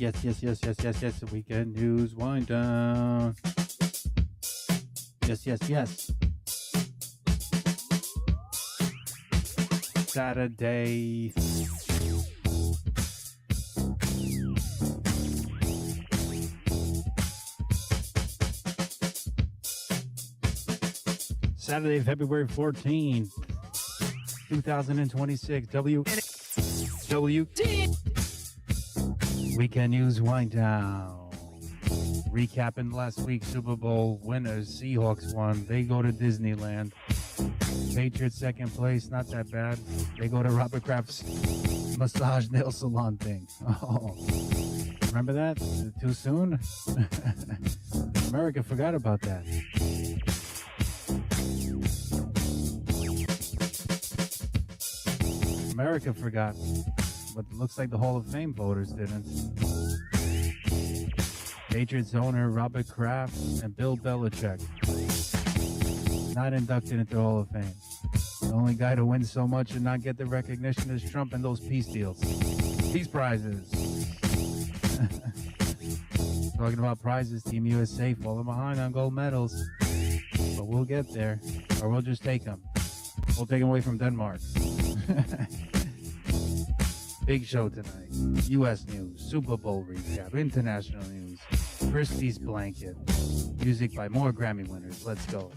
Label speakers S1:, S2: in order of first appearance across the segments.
S1: Yes. Weekend news wind down. Yes. Saturday. Saturday, February 14th, 2026. Weekend news wind down. Recapping last week's Super Bowl winners. Seahawks won. They go to Disneyland. Patriots second place. Not that bad. They go to Robert Kraft's massage nail salon thing. Oh, remember that? Too soon? America forgot about that. America forgot, but it looks like the Hall of Fame voters didn't. Patriots owner Robert Kraft and Bill Belichick not inducted into the Hall of Fame. The only guy to win so much and not get the recognition is Trump and those peace deals. Peace prizes. Talking about prizes, Team USA falling behind on gold medals. But we'll get there, or we'll just take them. We'll take them away from Denmark. Big show tonight. U.S. news, Super Bowl recap, international news, Kristi's blanket, music by more Grammy winners. Let's go.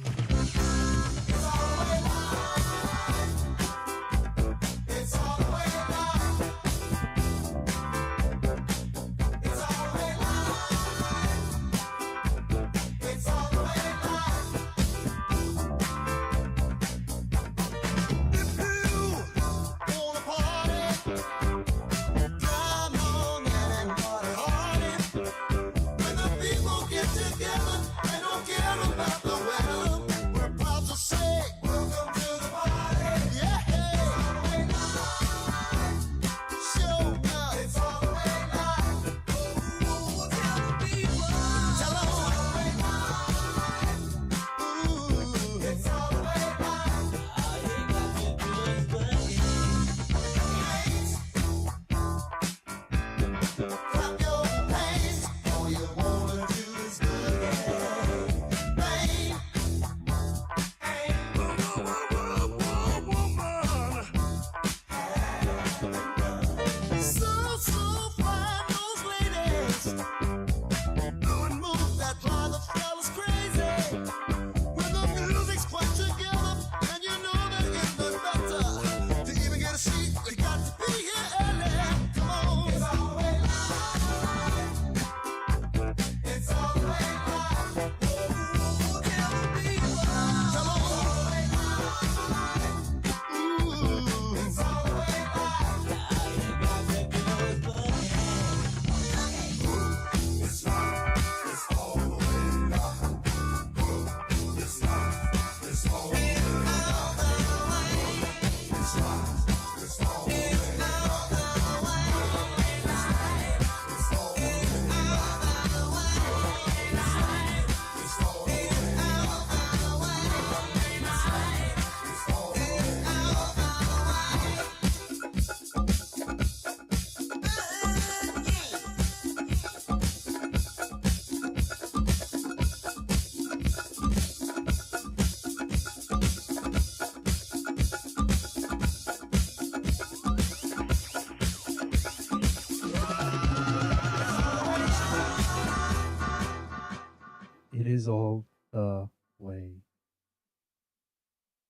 S1: It is all the way.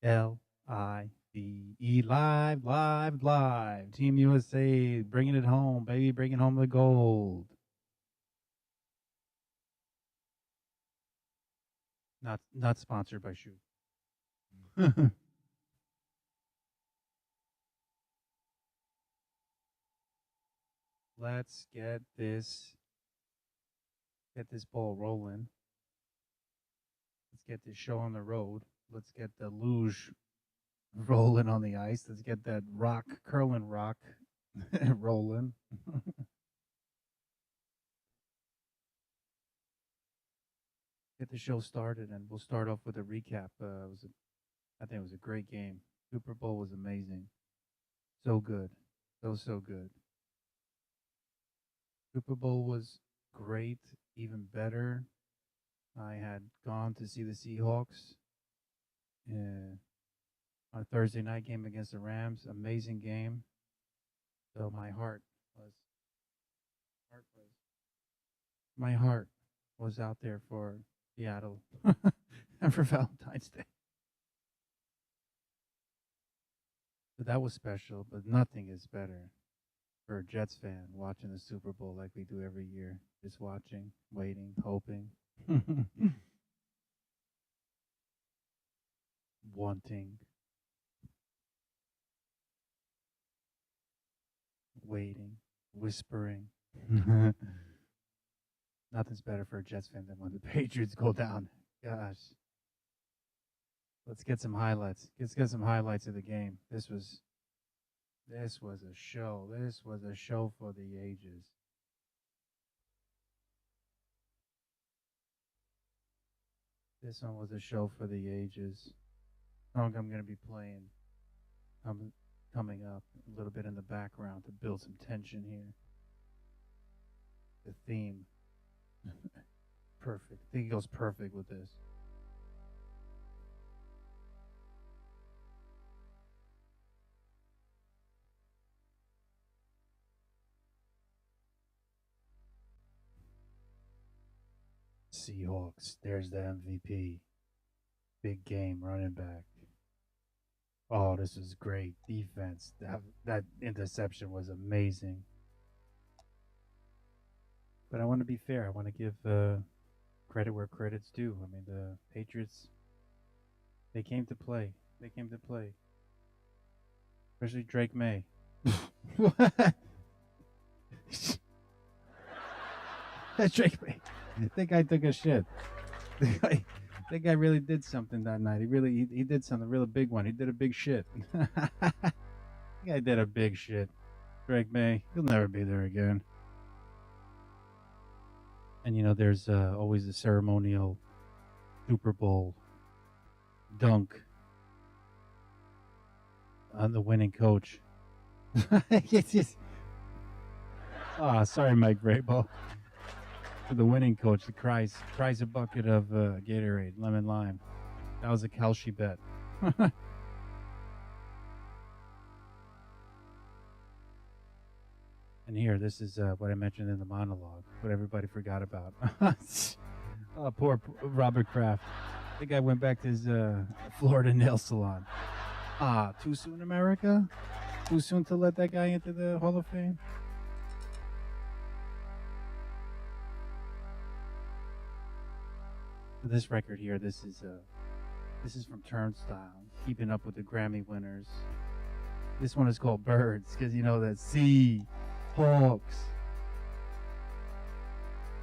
S1: L-I-V-E, live. Team USA, bringing it home, baby, bringing home the gold. Not sponsored by Sheeee. Let's get this ball rolling. Let's get this show on the road. Let's get the luge rolling on the ice. Let's get that curling rock rolling. Get the show started, and we'll start off with a recap. I think it was a great game. Super Bowl was amazing. So good. So good. Super Bowl was great, even better. I had gone to see the Seahawks on a Thursday night game against the Rams. Amazing game. So my heart was out there for Seattle and for Valentine's Day. But that was special, but nothing is better for a Jets fan watching the Super Bowl like we do every year. Just watching, waiting, hoping, wanting, waiting, whispering. Nothing's better for a Jets fan than when the Patriots go down. Gosh. Let's get some highlights. Let's get some highlights of the game. This was a show. This was a show for the ages. This one was a show for the ages. Song I'm going to be playing coming up a little bit in the background to build some tension here. The theme. Perfect. I think it goes perfect with this. Seahawks. There's the MVP. Big game, running back. Oh, this was great defense. That interception was amazing. But I want to be fair. I want to give credit where credit's due. I mean, the Patriots, they came to play. They came to play. Especially Drake May. What? That's Drake May. That guy took a shit. That guy really did something that night. He did something, really big one. He did a big shit. That guy did a big shit. Drake May, he'll never be there again. And, you know, there's always the ceremonial Super Bowl dunk on the winning coach. It's just... sorry, Mike Vrabel. For the winning coach, the cries a bucket of Gatorade, lemon lime. That was a Kalshi bet. And here, this is what I mentioned in the monologue, what everybody forgot about. Oh, poor Robert Kraft. I think I went back to his Florida nail salon. Too soon, America? Too soon to let that guy into the Hall of Fame? This record here, this is from Turnstile, keeping up with the Grammy winners. This one is called Birds, because you know that Seahawks.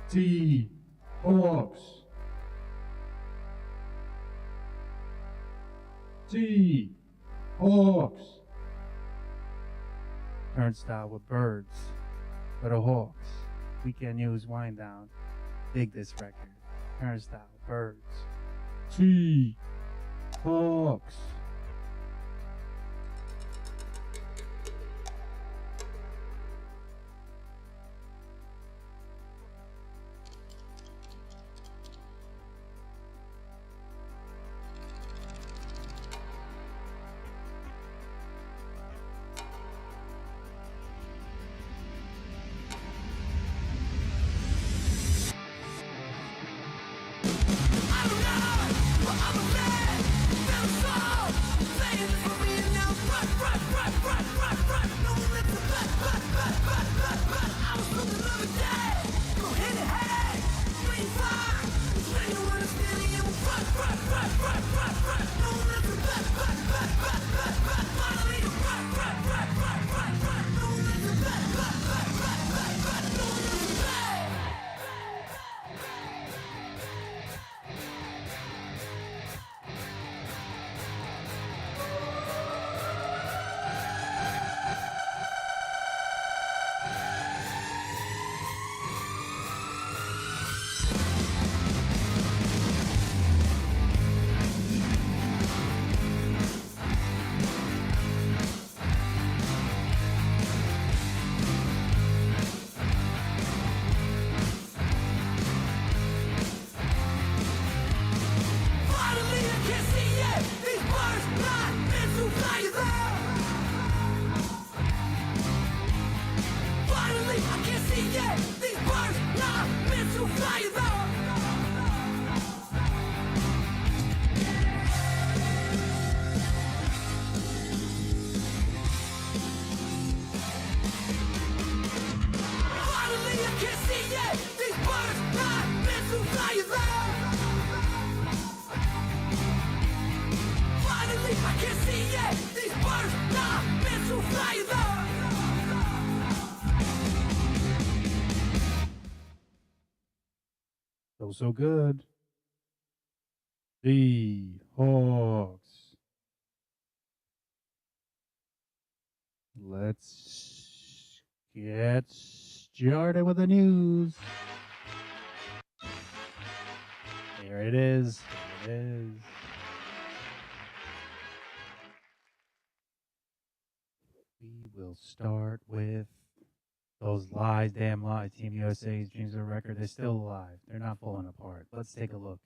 S1: Seahawks. Seahawks. Turnstile with birds for the Hawks. Weekend News Wind Down. Dig this record. Turnstile, birds. Seahawks.
S2: I don't know, but I'm a man, feel so see it. These birds not meant to fly though. Finally I can see it. These birds not meant to fly though. Finally I can see it. These birds not meant to fly though.
S1: So good. The Hawks. Let's get started with the news. Here it is. Here it is. We will start with those lies, damn lies. Team USA's dreams of a record, they're still alive. They're not falling apart. Let's take a look.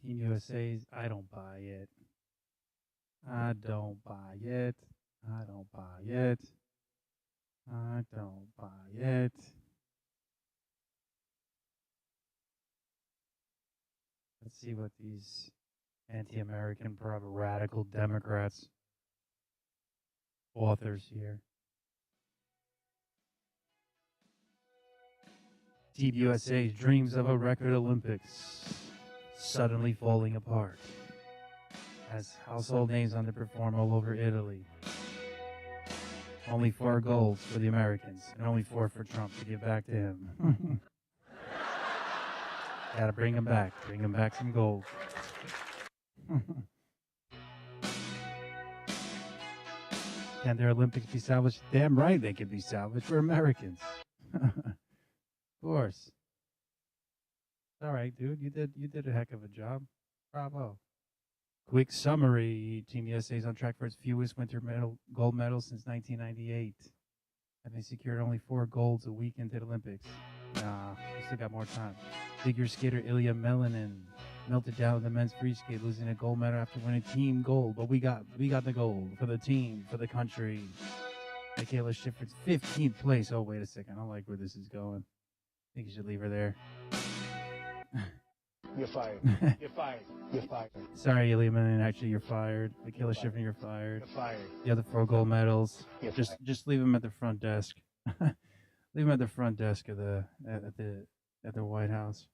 S1: Team USA's, I don't buy it. I don't buy it. I don't buy it. I don't buy it. Let's see what these anti-American, radical Democrats authors here. Team USA's dreams of a record Olympics suddenly falling apart as household names underperform all over Italy. Only 4 golds for the Americans and only 4 for Trump to give back to him. Gotta bring him back. Bring him back some gold. Can their Olympics be salvaged? Damn right they can be salvaged. We're Americans. Of course. All right, dude. You did a heck of a job. Bravo. Quick summary. Team USA is on track for its fewest winter gold medals since 1998. Having secured only 4 golds a week into the Olympics. Nah, we still got more time. Figure skater Ilya Melinin melted down in the men's free skate, losing a gold medal after winning team gold. But we got the gold for the team, for the country. Michaela Schifrin's 15th place. Oh, wait a second. I don't like where this is going. I think you should leave her there.
S3: You're fired. You're fired. You're fired.
S1: Sorry, Ilya Melinin. Actually, you're fired. Michaela Schifrin, you're fired.
S3: You're fired.
S1: The other 4 gold medals.
S3: You're
S1: Just leave them at the front desk. Leave them at the front desk of the White House.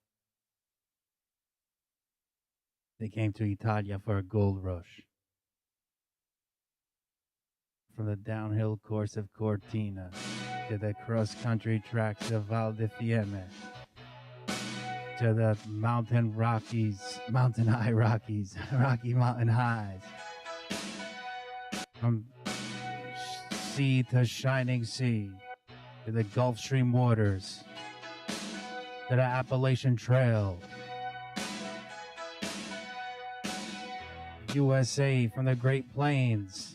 S1: They came to Italia for a gold rush. From the downhill course of Cortina to the cross-country tracks of Val di Fiemme to the Rocky Mountain Highs. From sea to shining sea, to the Gulf Stream waters, to the Appalachian Trail. USA from the Great Plains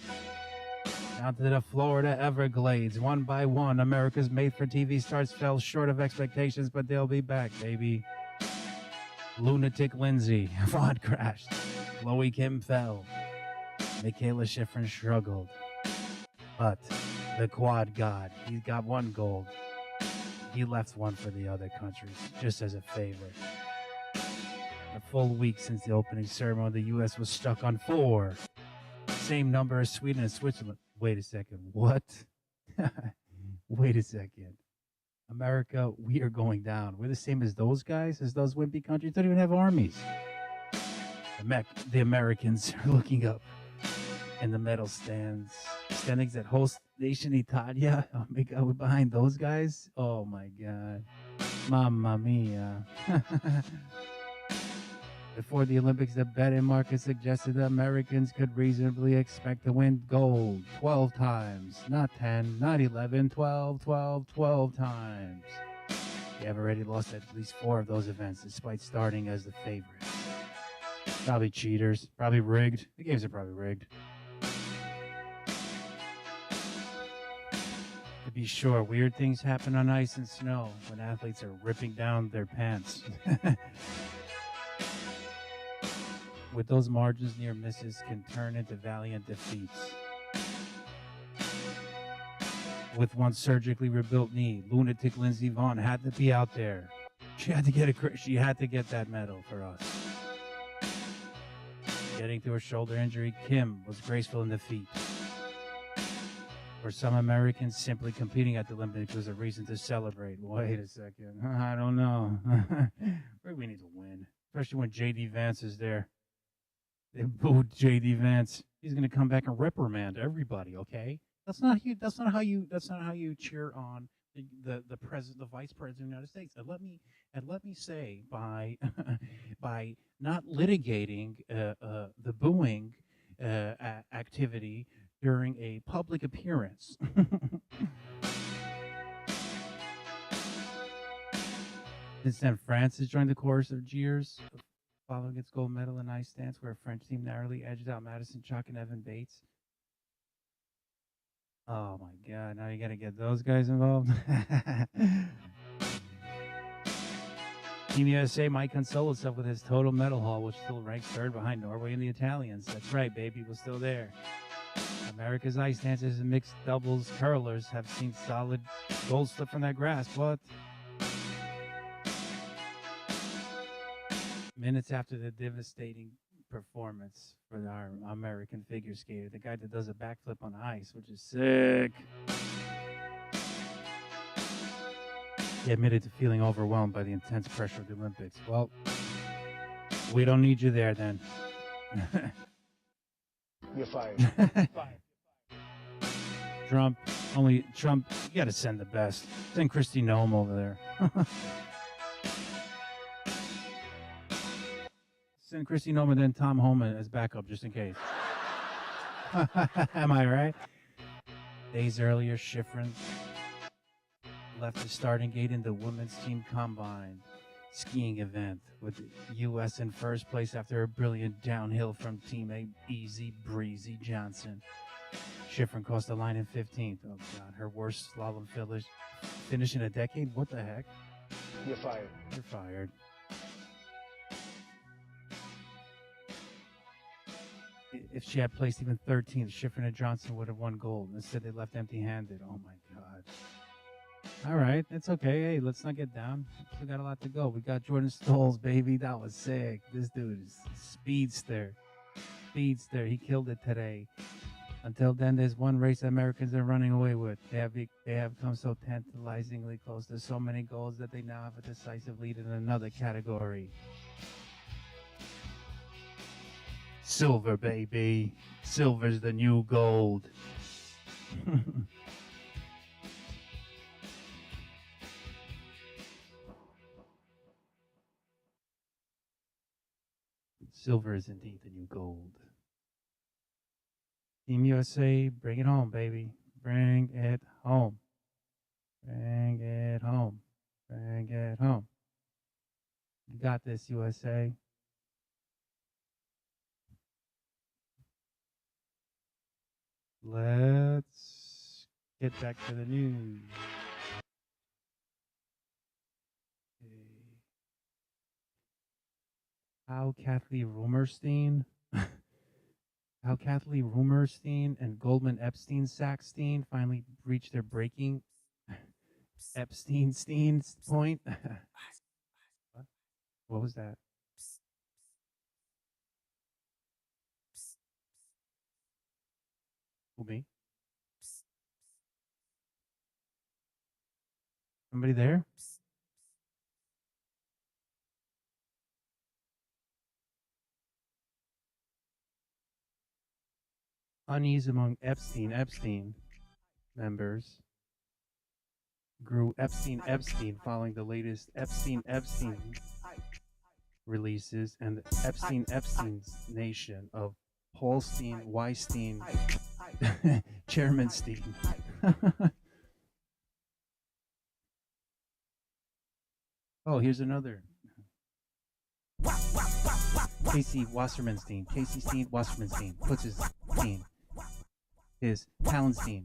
S1: down to the Florida Everglades. One by one, America's made-for-TV stars fell short of expectations, but they'll be back, baby. Lunatic Lindsay, Vaughn crashed. Chloe Kim fell. Michaela Schifrin struggled. But the quad god, he's got 1 gold. He left 1 for the other countries, just as a favor. A full week since the opening ceremony, the U.S. was stuck on 4. Same number as Sweden and Switzerland. Wait a second, what? Wait a second. America, we are going down. We're the same as those guys, as those wimpy countries. They don't even have armies. The Americans are looking up in the medal standings at host nation Italia. Oh my God, we're behind those guys. Oh my God, Mamma mia. Before the Olympics, the betting market suggested that Americans could reasonably expect to win gold 12 times. Not 10, not 11, 12 times. They have already lost at least 4 of those events, despite starting as the favorites. Probably cheaters, probably rigged. The games are probably rigged. To be sure, weird things happen on ice and snow when athletes are ripping down their pants. with those margins, near misses can turn into valiant defeats. With one surgically rebuilt knee, lunatic Lindsey Vonn had to be out there. She had to get that medal for us. Getting to her shoulder injury, Kim was graceful in defeat. For some Americans, simply competing at the Olympics was a reason to celebrate. Wait a second. I don't know. We need to win, especially when J.D. Vance is there. They booed J.D. Vance. He's going to come back and reprimand everybody. Okay, that's not how you cheer on the president, the vice president of the United States. And let me say, by by not litigating the booing activity during a public appearance. Since then, France has joined the chorus of jeers following its gold medal in ice dance, where a French team narrowly edged out Madison Chock and Evan Bates. Oh my God, now you gotta get those guys involved. Team USA might console itself with his total medal haul, which still ranks third behind Norway and the Italians. That's right, baby, we're still there. America's ice dancers and mixed doubles curlers have seen solid gold slip from their grasp. What? Minutes after the devastating performance for our American figure skater, the guy that does a backflip on ice, which is sick. He admitted to feeling overwhelmed by the intense pressure of the Olympics. Well, we don't need you there then.
S3: You're fired. Fired.
S1: Trump, you gotta send the best. Send Kristi Noem over there. Send Kristi Noem and then Tom Homan as backup just in case. Am I right? Days earlier, Schifrin left the starting gate in the women's team combine skiing event, with the U.S. in first place after a brilliant downhill from teammate Easy Breezy Johnson. Schifrin crossed the line in 15th. Oh, God, her worst slalom finish in a decade? What the heck?
S3: You're fired.
S1: You're fired. If she had placed even 13th, Schifrin and Johnson would have won gold. Instead, they left empty-handed. Oh, my God. All right, it's okay. Hey, let's not get down. We got a lot to go. We got Jordan Stolz, baby. That was sick. This dude is speedster. Speedster. He killed it today. Until then, there's one race that Americans are running away with. They have come so tantalizingly close to so many goals that they now have a decisive lead in another category. Silver, baby. Silver's the new gold. Silver is indeed the new gold. Team USA, bring it home, baby. Bring it home. Bring it home. Bring it home. You got this, USA. Let's get back to the news. How Kathleen Rumerstein and Goldman Epstein-Sackstein finally reached their breaking Epstein-Stein's point. What was that? Who, me? Somebody there? Unease among Epstein members grew Epstein following the latest Epstein releases and the Epstein's nation of Paulstein, Weinstein, Chairman Steen. Oh, here's another. Casey Wassermanstein. Casey Steen, Wassermanstein. Puts his Steen. His Palenstein.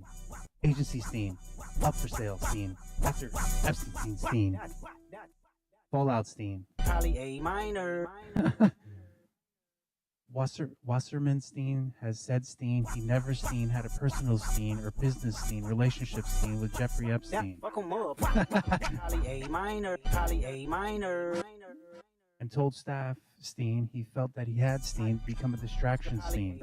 S1: Agency Steen. Up for sale Steen. After Epstein Steen. Fallout Steen.
S4: Probably A minor.
S1: Wassermanstein has said Steen he never Steen had a personal Steen or business Steen, relationship Steen with Jeffrey Epstein.
S4: Fuck 'em up. Poly A minor, poly A minor.
S1: And told staff Steen he felt that he had Steen become a distraction Steen.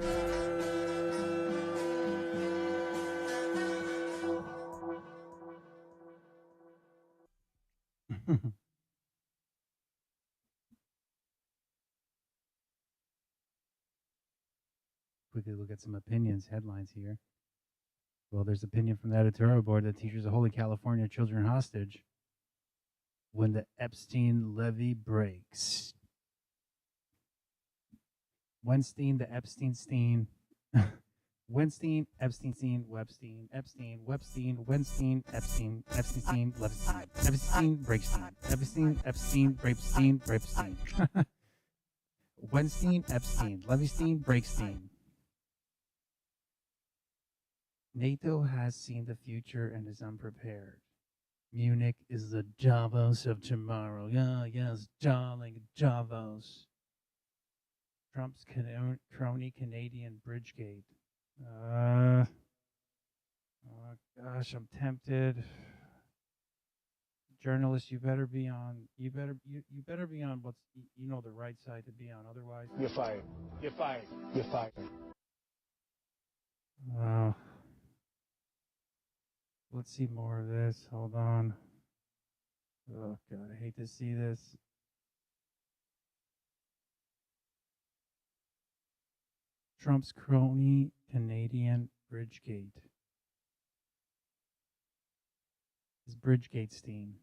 S1: Quickly look at some opinions, headlines here. Well, there's opinion from the editorial board that teachers are holding California children hostage when the Epstein levee breaks. Weinstein, the Epstein-Steen. Weinstein, Epstein-Steen, Webstein, Epstein, Webstein, Weinstein, Epstein, Epstein-Steen, Levstein, Epstein, Breakstein, Epstein, Epstein, Brapestein, Brapestein. Weinstein, Epstein, Levstein, Breakstein. NATO has seen the future and is unprepared. Munich is the Davos of tomorrow. Yeah, yes, darling, Davos. Trump's crony Canadian Bridgegate. Oh gosh, I'm tempted. Journalists, you better be on. You better be on what's the right side to be on. Otherwise,
S3: You're fired. You're fired. You're fired.
S1: Let's see more of this. Hold on. Oh God, I hate to see this. Trump's crony Canadian Bridgegate. Is Bridgegate-Steen.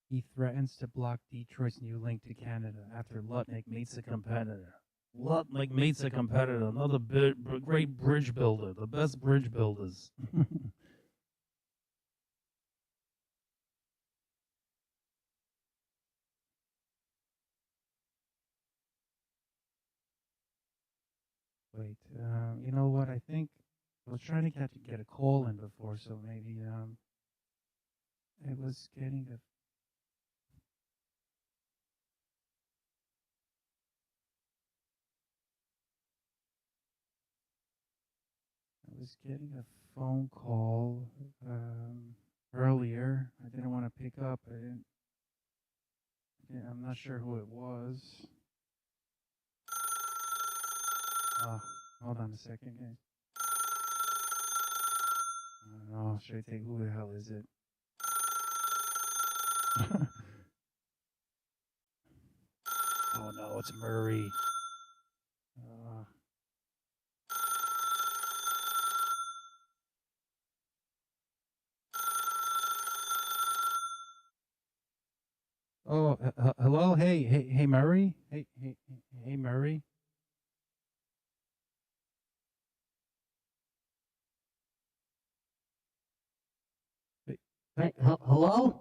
S1: He threatens to block Detroit's new link to Canada after Lutnick meets a competitor. Lutnick meets a competitor, another great bridge builder, the best bridge builders. Wait, you know what? I think I was trying to get a call in before, so maybe I was getting a. I was getting a phone call earlier. I didn't want to pick up. I'm not sure who it was. Hold on a second, guys. I don't know. Should I take? Who the hell is it? Oh no, it's Murray. Hello. Hey, Murray. Hey, Murray.
S5: Hey, hello?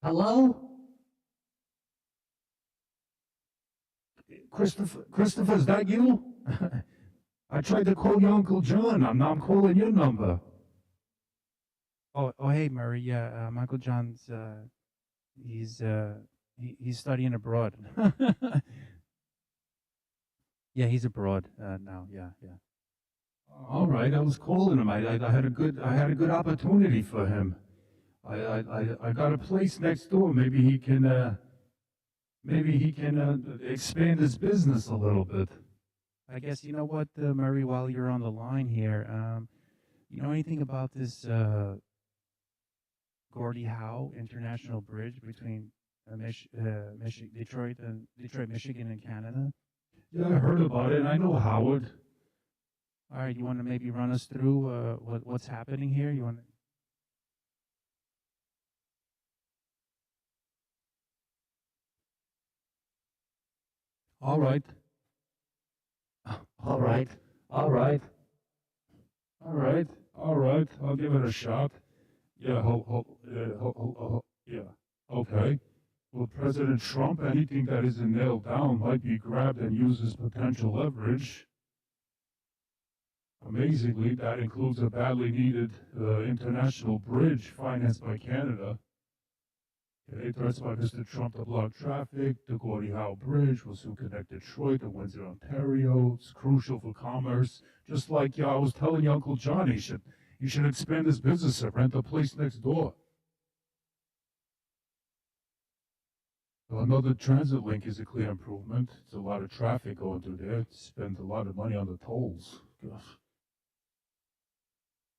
S5: Hello? Christopher, is that you? I tried to call your Uncle John. I'm calling your number.
S1: Oh, hey, Murray. Yeah, Uncle John's. He's studying abroad. Yeah, he's abroad now. Yeah.
S5: All right, I was calling him. I had a good opportunity for him. I got a place next door. Maybe he can expand his business a little bit.
S1: I guess you know what, Murray. While you're on the line here, you know anything about this Gordie Howe International Bridge between Detroit, Michigan, and Canada?
S5: Yeah, I heard about it. I know Howard.
S1: All right, you want to maybe run us through what's happening here? You want?
S5: All right. All right. I'll give it a shot. Yeah. Yeah. Okay. Well, President Trump, anything that isn't nailed down might be grabbed and used as potential leverage. Amazingly, that includes a badly needed international bridge financed by Canada. Okay, threats by Mr. Trump to block traffic. The Gordie Howe Bridge will soon connect Detroit to Windsor, Ontario. It's crucial for commerce. Just like I was telling your Uncle John, he should expand his business and rent a place next door. Another transit link is a clear improvement. It's a lot of traffic going through there. Spend a lot of money on the tolls. Gosh.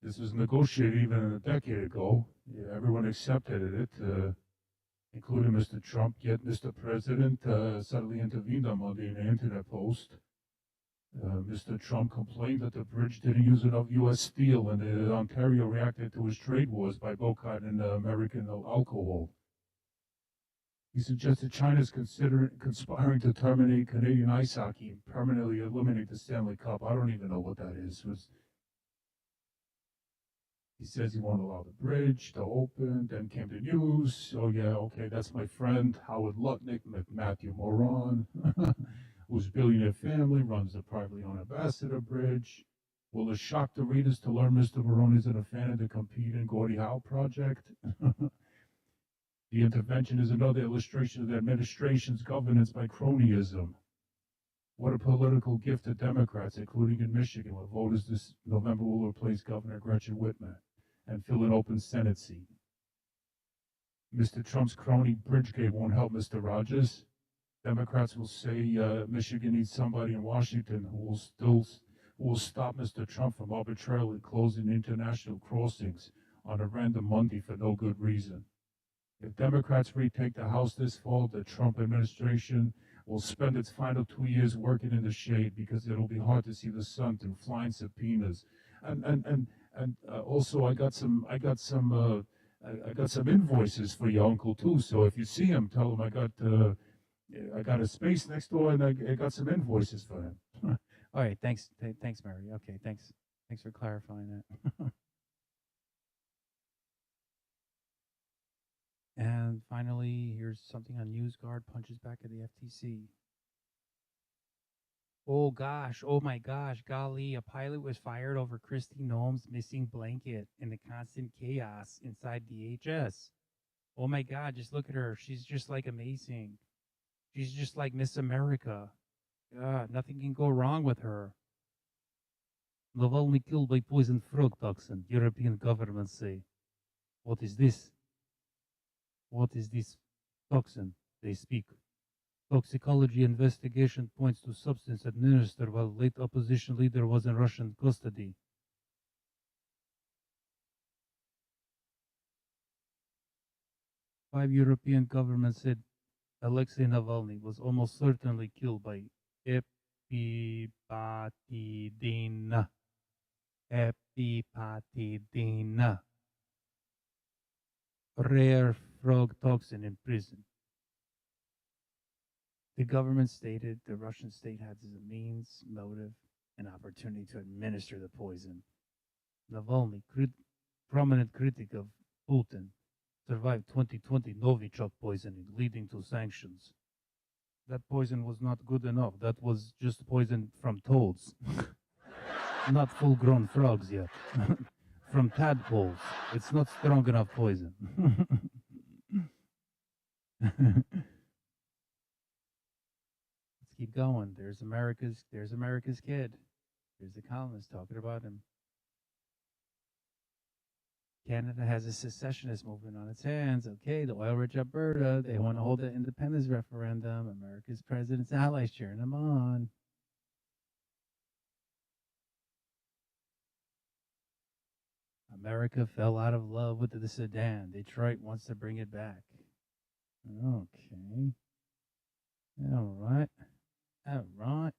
S5: This was negotiated even a decade ago. Yeah, everyone accepted it, including Mr. Trump. Yet Mr. President suddenly intervened on Monday in an internet post. Mr. Trump complained that the bridge didn't use enough U.S. steel, and Ontario reacted to his trade wars by boycotting American alcohol. He suggested China is conspiring to terminate Canadian ice hockey and permanently eliminate the Stanley Cup. I don't even know what that is. He says he won't allow the bridge to open. Then came the news. Oh, yeah, okay, that's my friend, Howard Lutnick, Matthew Moron, whose billionaire family runs the privately owned Ambassador Bridge. Will it shock the readers to learn Mr. Moron isn't a fan of the competing Gordie Howe project? The intervention is another illustration of the administration's governance by cronyism. What a political gift to Democrats, including in Michigan, where voters this November will replace Governor Gretchen Whitmer and fill an open Senate seat. Mr. Trump's crony Bridgegate won't help Mr. Rogers. Democrats will say Michigan needs somebody in Washington who will stop Mr. Trump from arbitrarily closing international crossings on a random Monday for no good reason. If Democrats retake the House this fall, the Trump administration will spend its final 2 years working in the shade because it'll be hard to see the sun through flying subpoenas. And also I got some invoices for your uncle too. So if you see him, tell him I got a space next door and I got some invoices for him.
S1: All right, thanks, Mary. Okay, thanks for clarifying that. And finally, here's something on NewsGuard punches back at the FTC. Oh gosh, oh my gosh, golly, a pilot was fired over Kristi Noem's missing blanket and the constant chaos inside DHS. Oh my God, just look at her. She's just like amazing. She's just like Miss America. God, nothing can go wrong with her. Navalny killed by poison frog toxin, European governments say. What is this? What is this toxin? They speak. Toxicology investigation points to substance administered while late opposition leader was in Russian custody. Five European governments said Alexei Navalny was almost certainly killed by epipatidine. Epipatidine. Rare frog toxin in prison. The government stated the Russian state had as a means, motive, and opportunity to administer the poison. Navalny, prominent critic of Putin, survived 2020 Novichok poisoning, leading to sanctions. That poison was not good enough. That was just poison from toads. Not full-grown frogs yet. From tadpoles. It's not strong enough poison. Let's keep going. There's America's kid. There's the columnist talking about him. Canada has a secessionist movement on its hands. Okay, the oil-rich Alberta, they want to hold an independence referendum. America's president's allies cheering them on. America fell out of love with the Sudan. Detroit wants to bring it back. Okay. All right. All right.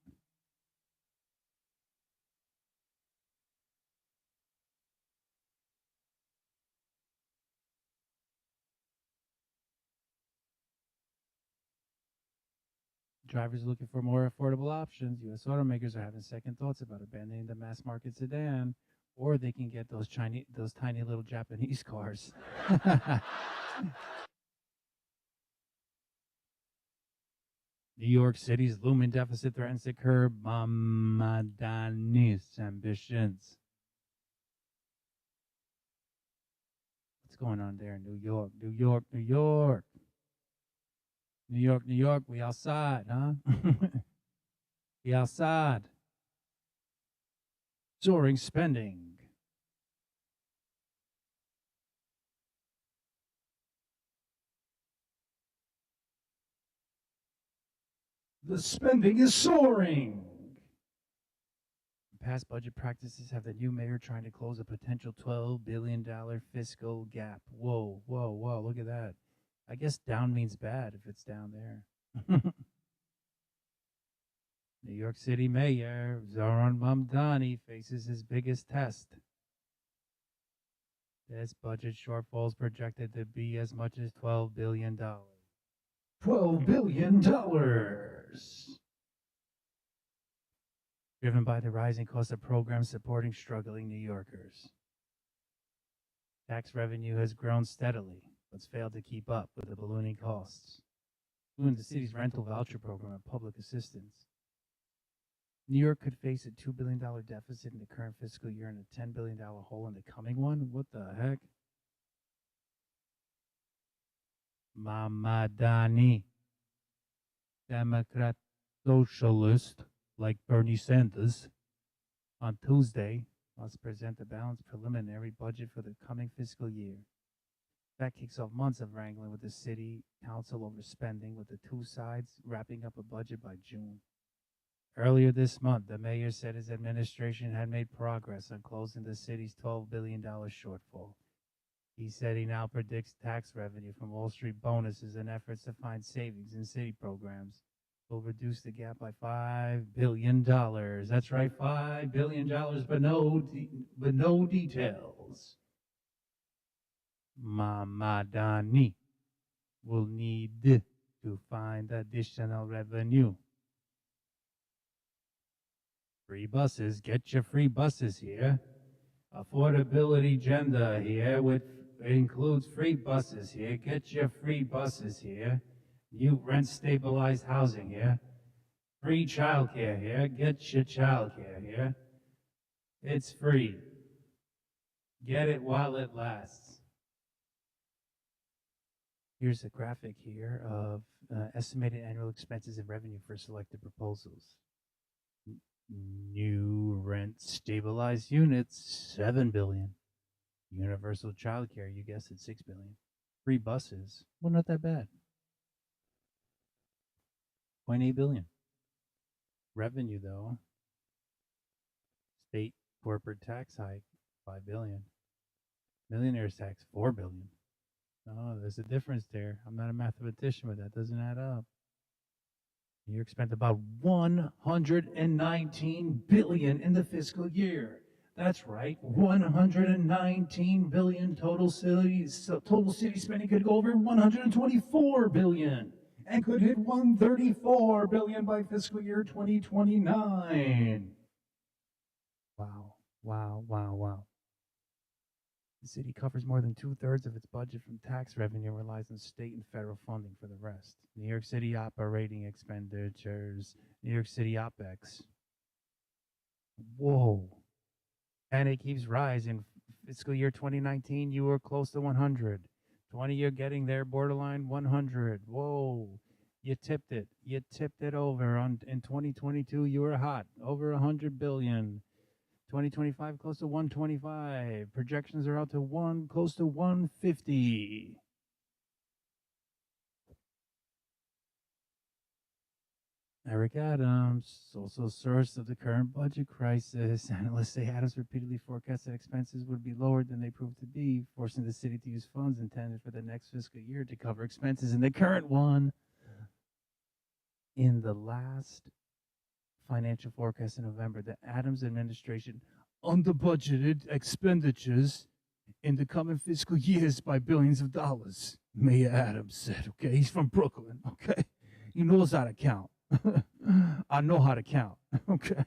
S1: Drivers are looking for more affordable options. U.S. automakers are having second thoughts about abandoning the mass market sedan, or they can get those tiny little Japanese cars. New York City's looming deficit threatens to curb Mamdani's ambitions. What's going on there in New York? New York, New York. New York, we outside, huh? We outside. Soaring spending. The spending is soaring. Past budget practices have the new mayor trying to close a potential $12 billion fiscal gap. Whoa, whoa, whoa, look at that. I guess down means bad if it's down there. New York City Mayor Zoran Mamdani faces his biggest test. This budget shortfall is projected to be as much as $12 billion. $12 billion! Driven by the rising cost of programs supporting struggling New Yorkers. Tax revenue has grown steadily, but's failed to keep up with the ballooning costs, including the city's rental voucher program and public assistance. New York could face a $2 billion deficit in the current fiscal year and a $10 billion hole in the coming one? What the heck? Mamdani, Democrat socialist like Bernie Sanders, on Tuesday must present a balanced preliminary budget for the coming fiscal year. That kicks off months of wrangling with the city council over spending, with the two sides wrapping up a budget by June. Earlier this month, the mayor said his administration had made progress on closing the city's $12 billion shortfall. He said he now predicts tax revenue from Wall Street bonuses and efforts to find savings in city programs will reduce the gap by $5 billion. That's right, $5 billion, but no details. Mamdani will need to find additional revenue. Free buses, get your free buses here. Affordability agenda here, which includes free buses here. Get your free buses here. New rent stabilized housing here. Free childcare here. Get your childcare here. It's free. Get it while it lasts. Here's a graphic here of estimated annual expenses and revenue for selected proposals. New rent stabilized units, $7 billion. Universal childcare, you guessed it, $6 billion. Free buses, well, not that bad. $0.8 billion. Revenue, though. State corporate tax hike, $5 billion. Millionaires tax, $4 billion. Oh, there's a difference there. I'm not a mathematician, but that doesn't add up. New York spent about $119 billion in the fiscal year. That's right, $119 billion total city spending could go over $124 billion and could hit $134 billion by fiscal year 2029. Wow, wow, wow, wow. The city covers more than 2/3 of its budget from tax revenue and relies on state and federal funding for the rest. New York City operating expenditures, New York City OPEX. Whoa. And it keeps rising. Fiscal year 2019, you were close to 100. 20, you're getting there, borderline 100. Whoa. You tipped it. You tipped it over. In 2022, you were hot, over 100 billion. 2025, close to 125. Projections are out to close to 150. Eric Adams, also source of the current budget crisis. Analysts say Adams repeatedly forecast that expenses would be lower than they proved to be, forcing the city to use funds intended for the next fiscal year to cover expenses in the current one. In the last financial forecast in November, the Adams administration under-budgeted expenditures in the coming fiscal years by billions of dollars, Mayor Adams said. Okay, he's from Brooklyn. Okay, he knows how to count. I know how to count. Okay.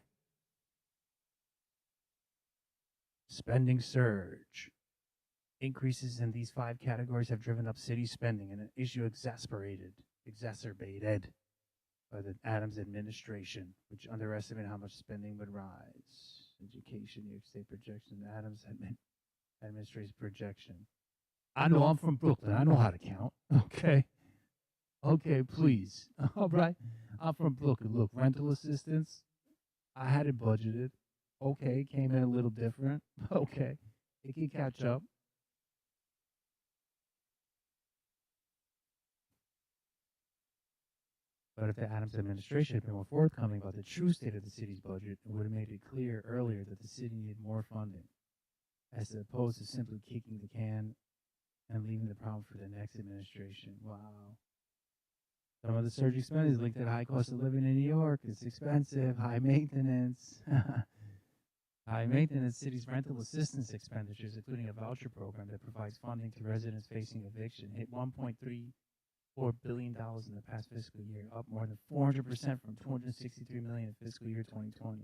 S1: Spending surge. Increases in these 5 categories have driven up city spending, and an issue exacerbated by the Adams administration, which underestimated how much spending would rise. Education, New York State projection, Adams administration projection. I know, I'm from Brooklyn. I know how to count. Okay. Okay, please. All right. I'm from Brooklyn. Look, rental assistance. I had it budgeted. Okay, came in a little different. Okay, it can catch up. But if the Adams administration had been more forthcoming about the true state of the city's budget, it would have made it clear earlier that the city needed more funding, as opposed to simply kicking the can and leaving the problem for the next administration. Wow. Some of the surging spending is linked to the high cost of living in New York. It's expensive, high maintenance. High maintenance city's rental assistance expenditures, including a voucher program that provides funding to residents facing eviction, hit $1.34 billion in the past fiscal year, up more than 400% from $263 million in fiscal year 2020.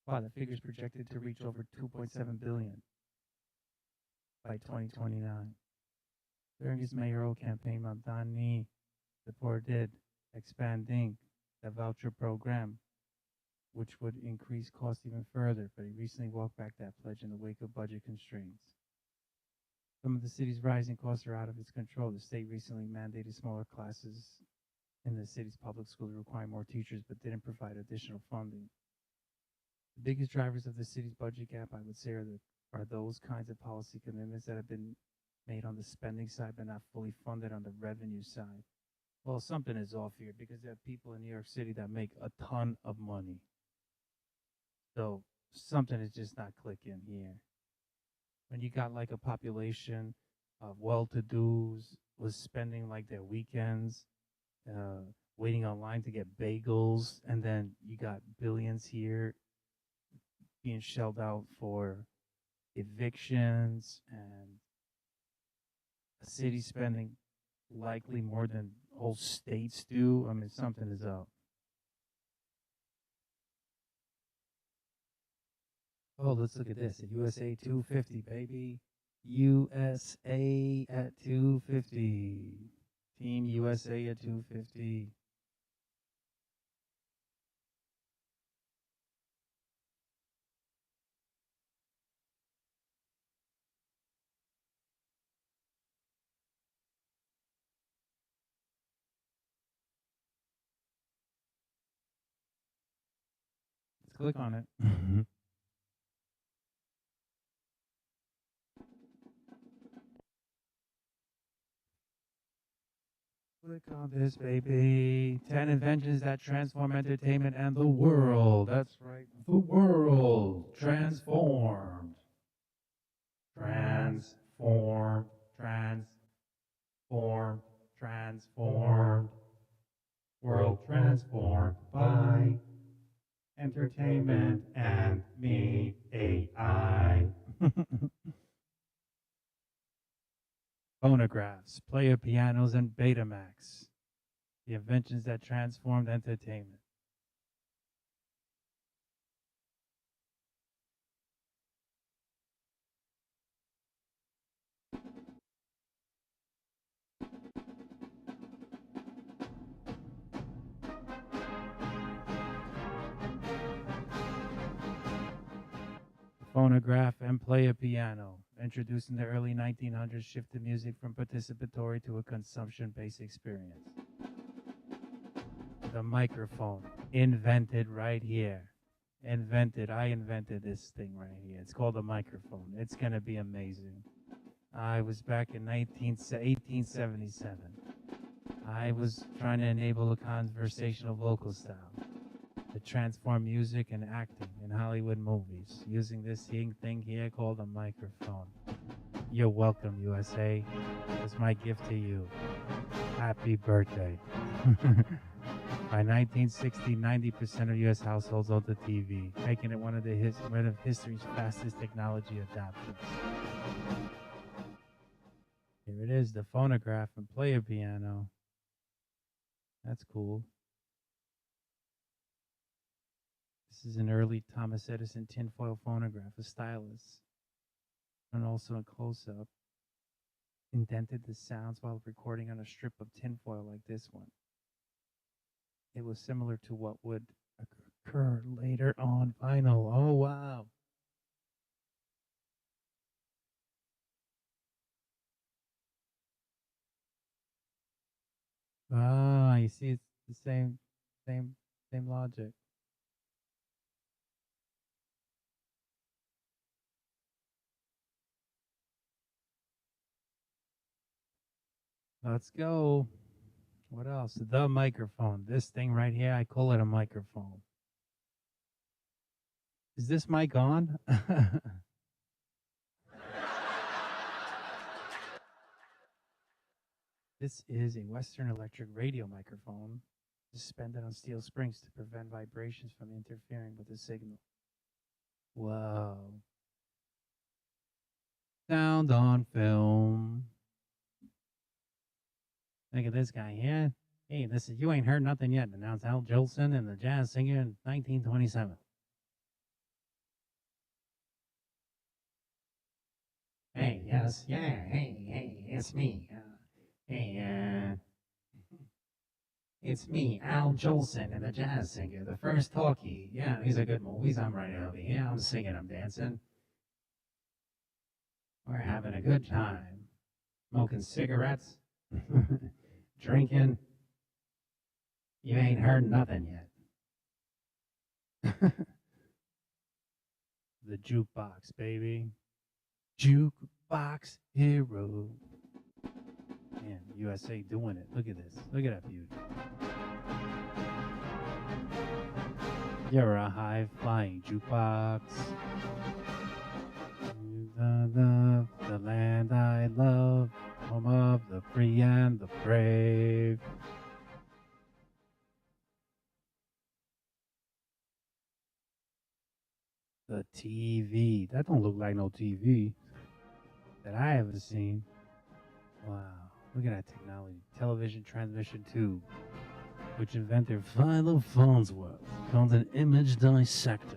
S1: Wow, the figure is projected to reach over $2.7 billion by 2029. During his mayoral campaign, Mamdani supported expanding the voucher program, which would increase costs even further, but he recently walked back that pledge in the wake of budget constraints. Some of the city's rising costs are out of its control. The state recently mandated smaller classes in the city's public schools to require more teachers, but didn't provide additional funding. The biggest drivers of the city's budget gap, I would say, are those kinds of policy commitments that have been made on the spending side but not fully funded on the revenue side. Well, something is off here because there are people in New York City that make a ton of money. So something is just not clicking here. When you got like a population of well-to-dos was spending like their weekends, waiting online to get bagels, and then you got billions here being shelled out for evictions, and a city spending likely more than whole states do. I mean, something is up. Oh, let's look at this. At USA 250, baby. USA at 250. Team USA at 250. Let's click on it. Click on this, baby. 10 inventions that transform entertainment and the world. That's right. The world transformed. Transform. Transform. Transformed. World transformed by entertainment and me, AI. Phonographs, player pianos, and Betamax. The inventions that transformed entertainment. Phonograph and player piano, introduced in the early 1900s, shifted music from participatory to a consumption-based experience. The microphone, invented right here. Invented, I invented this thing right here. It's called a microphone. It's going to be amazing. I was back in 1877. I was trying to enable a conversational vocal style to transform music and acting in Hollywood movies using this thing here called a microphone. You're welcome, USA. It's my gift to you. Happy birthday. By 1960, 90% of U.S. households owned a TV, making it one of history's fastest technology adoptions. Here it is, the phonograph and player piano. That's cool. This is an early Thomas Edison tinfoil phonograph, a stylus, and also a close-up. Indented the sounds while recording on a strip of tinfoil like this one. It was similar to what would occur later on vinyl. Oh, wow. Ah, you see, it's the same, same logic. Let's go. What else? The microphone. This thing right here, I call it a microphone. Is this mic on? This is a Western Electric radio microphone suspended on steel springs to prevent vibrations from interfering with the signal. Whoa. Sound on film. Look at this guy here. Hey, this is You Ain't Heard Nothing Yet, announced Al Jolson and the jazz singer in 1927. Hey, yes, yeah, hey, it's me. It's me, Al Jolson, and the jazz singer, the first talkie. Yeah, these are good movies. I'm right over here. I'm singing, I'm dancing. We're having a good time. Smoking cigarettes. Drinking. You ain't heard nothing yet. The jukebox, baby. Jukebox hero. Man, USA doing it. Look at this. Look at that beauty. You're a high-flying jukebox. The land I love, home of the free and the brave. The TV. That don't look like no TV that I ever seen. Wow. Look at that technology. Television transmission tube, which inventor Philo Farnsworth called an image dissector.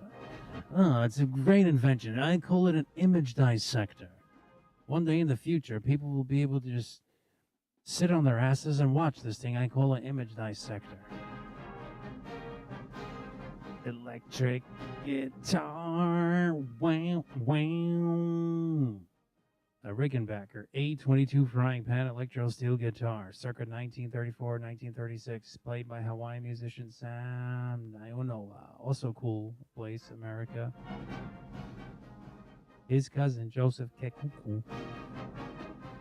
S1: Oh, it's a great invention. I call it an image dissector. One day in the future, people will be able to just sit on their asses and watch this thing I call an image dissector. Electric guitar. Wow, wow. A Rickenbacker A22 frying pan electro steel guitar, circa 1934-1936, played by Hawaiian musician Sam Naionoa. Also cool place, America. His cousin Joseph Kekuku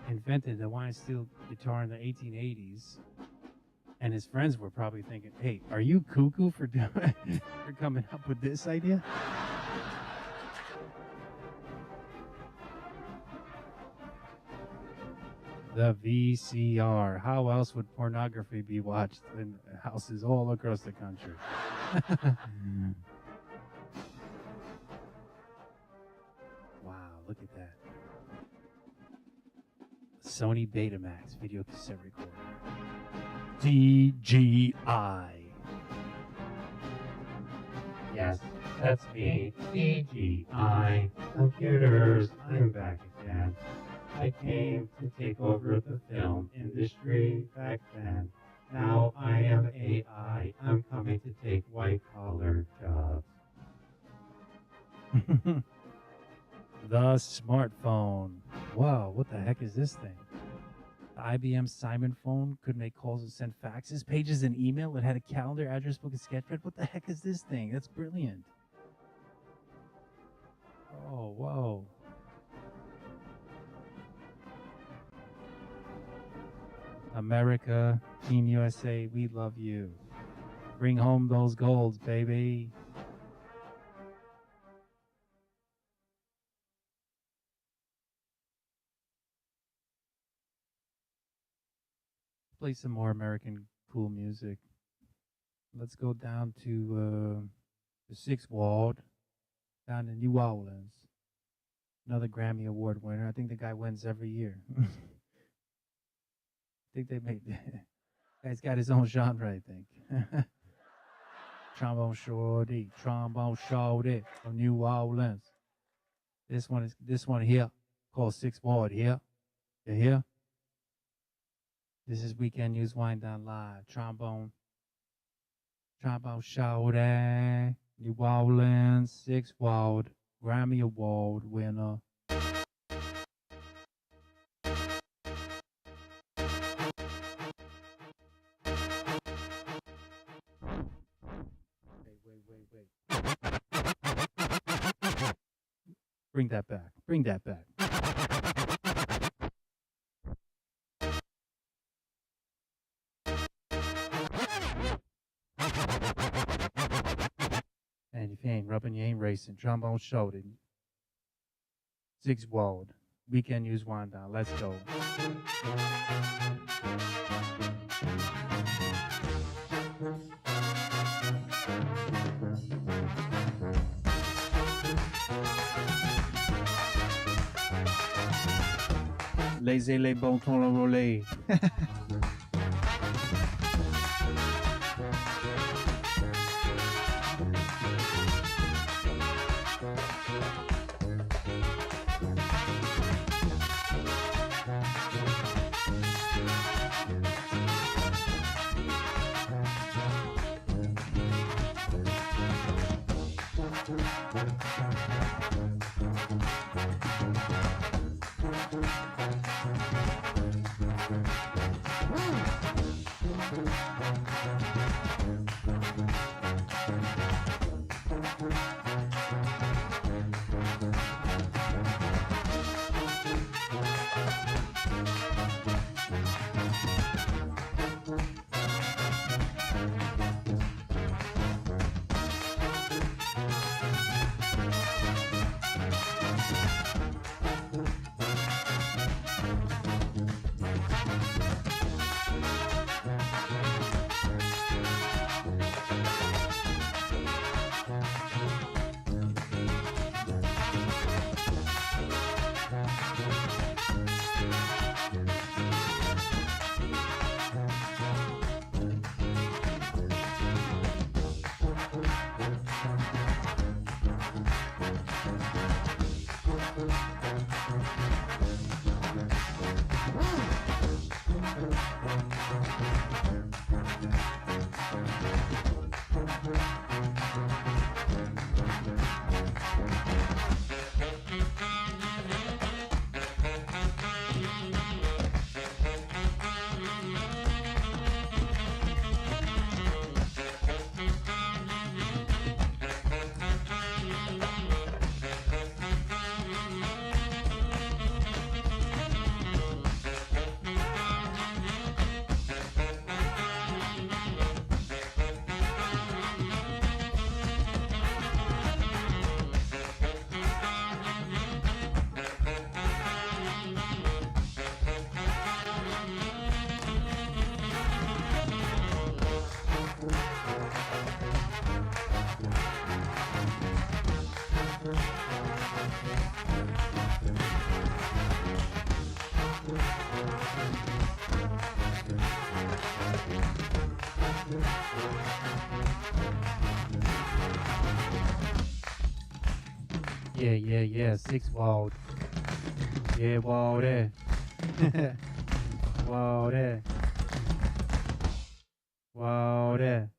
S1: invented the Hawaiian steel guitar in the 1880s, and his friends were probably thinking, "Hey, are you cuckoo for coming up with this idea?" The VCR. How else would pornography be watched in houses all across the country? Wow, look at that. Sony Betamax video cassette recorder. CGI. Yes, that's me. CGI. Computers, I'm back again. I came to take over the film industry back then. Now I am AI. I'm coming to take white-collar jobs. The smartphone. Whoa, what the heck is this thing? The IBM Simon phone could make calls and send faxes, pages, and email. It had a calendar, address book, and sketchpad. What the heck is this thing? That's brilliant. Oh, whoa. America, Team USA, we love you. Bring home those golds, baby. Play some more American cool music. Let's go down to the Sixth Ward, down in New Orleans. Another Grammy Award winner. I think the guy wins every year. I think they made guy's got his own genre, I think. Trombone Shorty from New Orleans. This one here called Sixth Ward here. You hear? This is Weekend News Wind Down Live. Trombone Shorty, New Orleans, Sixth Ward, Grammy Award winner. Bring that back. Bring that back. And if you ain't rubbing, you ain't racing. Trombone shouldered. Six walled. Weekend use wind down. Let's go. Laissez les bons temps enrôler. Yeah. Six walled. Yeah, walled there. Walled there. Walled there.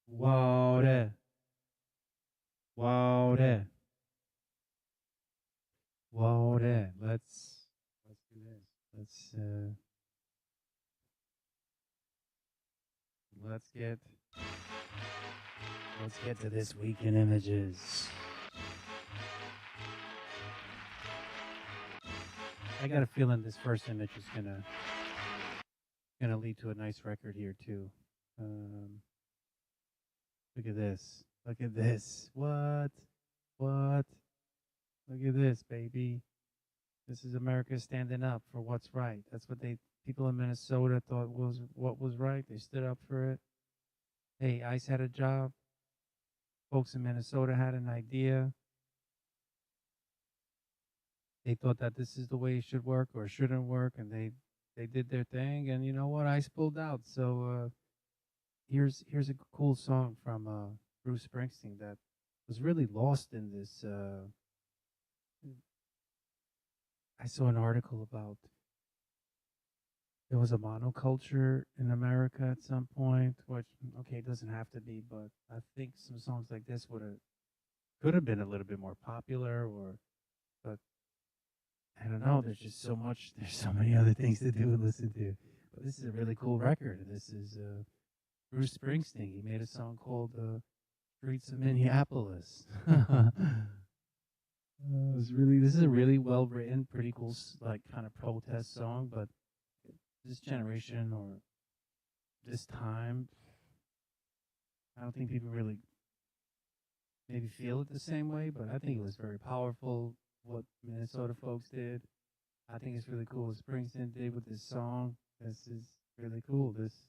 S1: Walled there. Walled there. Walled there. Let's do this. Let's get to this week in images. I got a feeling this first image is gonna lead to a nice record here too. Look at this. Look at this. What? Look at this, baby. This is America standing up for what's right. That's what people in Minnesota thought was what was right. They stood up for it. Hey, ICE had a job. Folks in Minnesota had an idea. They thought that this is the way it should work or shouldn't work, and they did their thing. And you know what? ICE pulled out. So here's a cool song from Bruce Springsteen that was really lost in this. I saw an article about there was a monoculture in America at some point, which, okay, it doesn't have to be, but I think some songs like this could have been a little bit more popular, but I don't know. There's just so many other things to do and listen to. But this is a really cool record, and this is Bruce Springsteen. He made a song called Streets of Minneapolis. This is a really well written, pretty cool, like kind of protest song. But this generation or this time, I don't think people really maybe feel it the same way. But I think it was very powerful what Minnesota folks did. I think it's really cool what Springsteen did with this song. This is really cool. This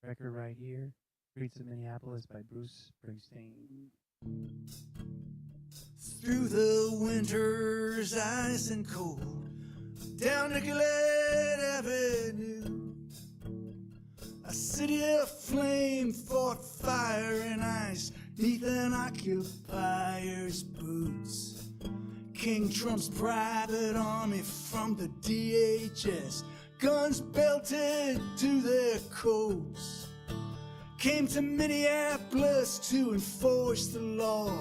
S1: record right here, Streets of Minneapolis by Bruce Springsteen.
S2: Through the winter's ice and cold, down Nicollet Avenue, a city of flame fought fire and ice neath an occupier's boots. King Trump's private army from the DHS, guns belted to their coats, came to Minneapolis to enforce the law,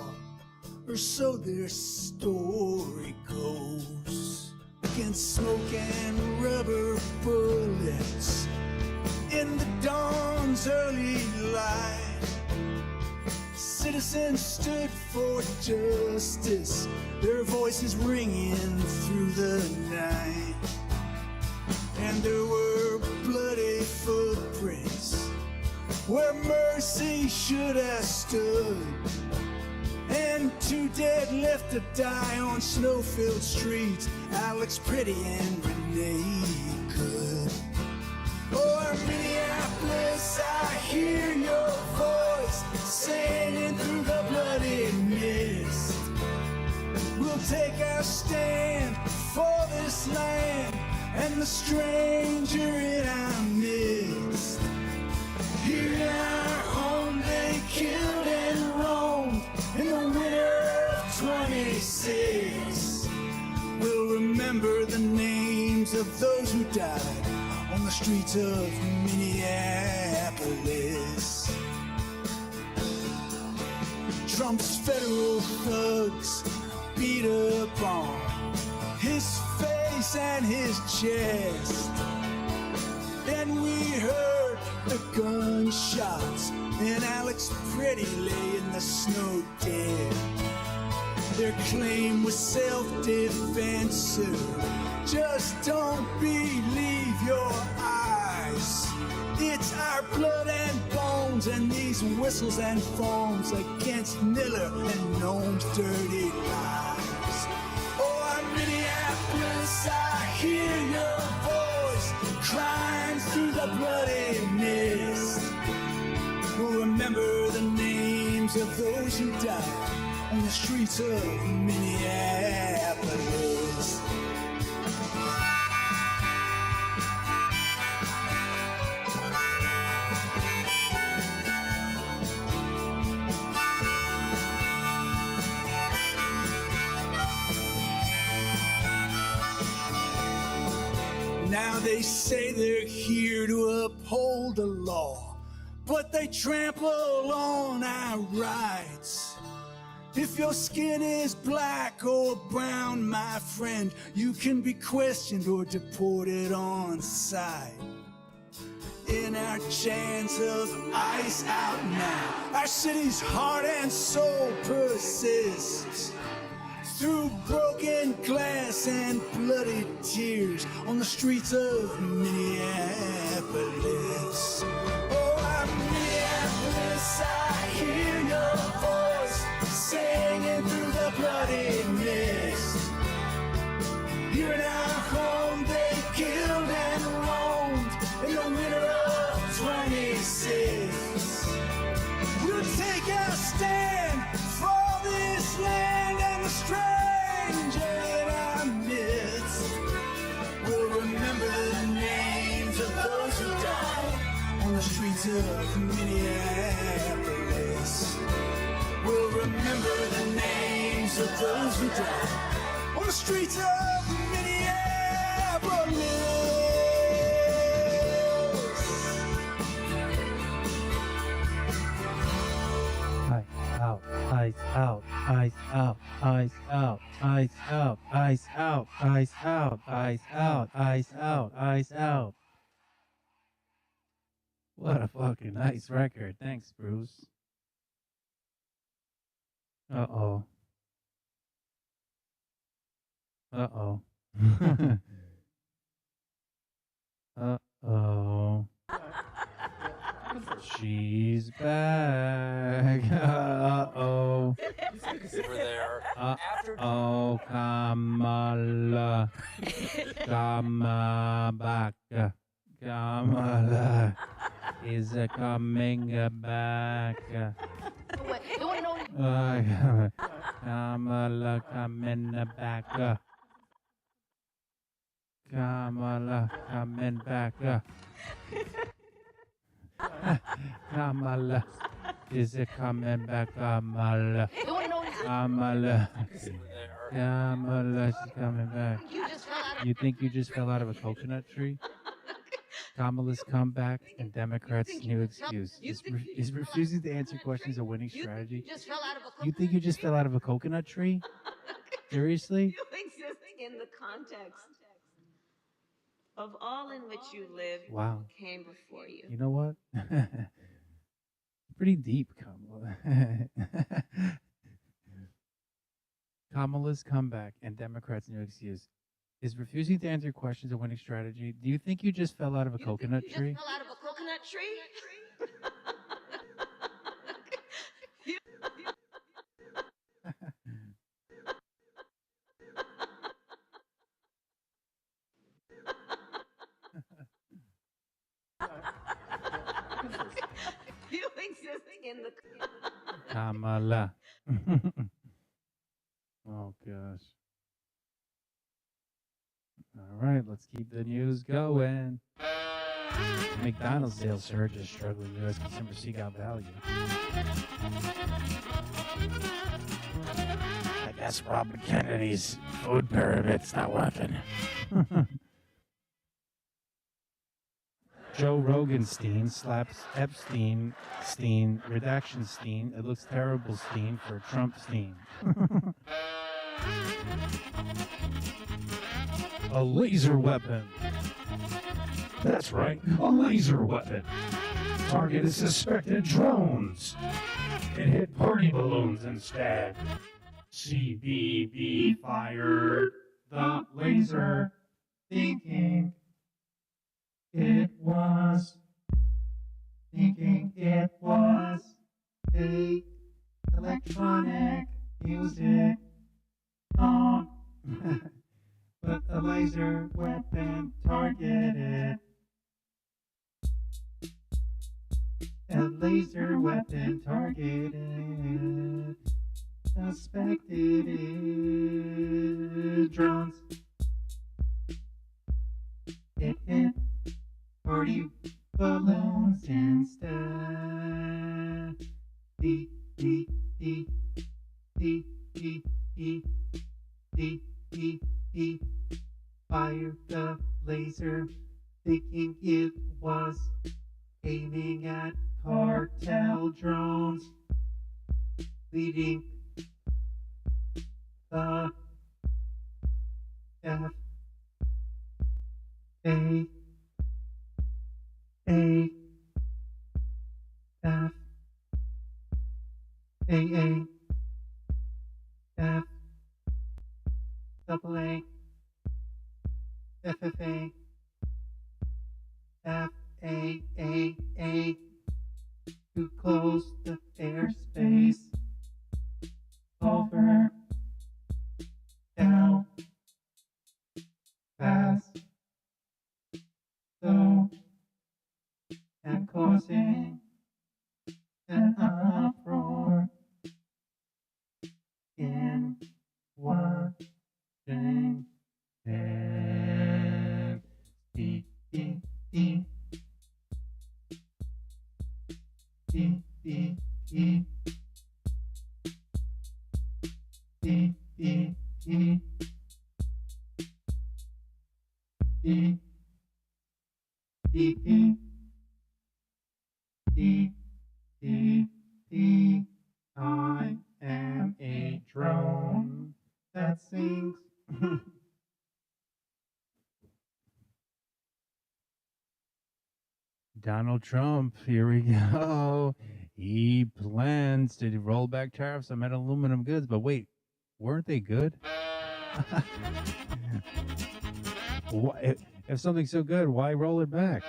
S2: or so their story goes. Against smoke and rubber bullets in the dawn's early light, citizens stood for justice, their voices ringing through the night. And there were bloody footprints where mercy should have stood, and 2 dead left to die on snow-filled streets, Alex Pretty and Renee Good. Oh, Minneapolis, I hear your voice singing through the bloody mist. We'll take our stand for this land and the stranger in our midst. Here in our home they killed and roamed in the winter of 26. We'll remember the names of those who died on the streets of Minneapolis. Trump's federal thugs beat up on his face and his chest. Then we heard the gunshots and Alex Pretty lay in the snow dead. Their claim was self-defense, sir. Just don't believe your eyes. It's our blood and bones and these whistles and foams against Miller and Noam's dirty lies. Oh, Minneapolis, I hear your voice crying through the bloody mist. We'll remember the names of those who died on the streets of Minneapolis. Now they say they're here to uphold the law, but they trample on our rights. If your skin is black or brown, my friend, you can be questioned or deported on sight. In our chance of ice out now, our city's heart and soul persists. Through broken glass and bloody tears on the streets of Minneapolis. Oh, Minneapolis, I hear your voice singing through the bloody mist. Here in our home they killed and roamed in the winter of 26. We'll take our stand for this land and the stranger in our midst. We'll remember the names of those who died on the streets of Minneapolis. We'll remember the names of those who died on the streets of Minneapolis.
S1: Ice out, ice out, ice out, ice out, ice out, ice out, ice out, ice out, ice out. What a fucking nice record. Thanks, Bruce. Uh-oh. Uh-oh. Uh-oh. She's back. Uh-oh.
S4: Over there.
S1: Uh-oh, Kamala. Kamala. Kamala is coming back. Kamala coming back. Kamala coming back. Kamala is coming back. Kamala. Kamala. Kamala is coming back. You think you just fell out of a coconut tree? Kamala's comeback and Democrats' new excuse. Is refusing to answer questions a winning strategy? You think you just fell out of a coconut tree? Seriously?
S6: You exist in the context of all in which you live.
S1: Wow.
S6: Came before you.
S1: You know what? Pretty deep, Kamala. Kamala's comeback and Democrats' new excuse. Is refusing to answer questions a winning strategy? Do you think you just fell out of a coconut tree?
S6: Fell out of a coconut tree? You exist in the
S1: Kamala. Oh, gosh. All right, let's keep the news going. McDonald's sales surge as struggling U.S. consumers seek out value. I guess Robert Kennedy's food pyramid's not working. Joe Roganstein slaps Epstein, redaction Steen. It looks terrible, Steen, for Trump Steen. A laser weapon.
S5: That's right, a laser weapon. Targeted suspected drones. It hit party balloons instead. CBB fired the laser, thinking it was a electronic music song. But a laser weapon targeted. A laser weapon targeted suspected drones. It hit party balloons instead. D D D D D D D D D. Fired the laser, thinking it was aiming at cartel drones, leading the F A A F A F double A FFA FAAA to close the airspace over El Paso and causing an uproar in Washington. D D D D D D
S1: Donald Trump, here we go. He plans to roll back tariffs on metal aluminum goods, but wait, weren't they good? If something's so good, why roll it back?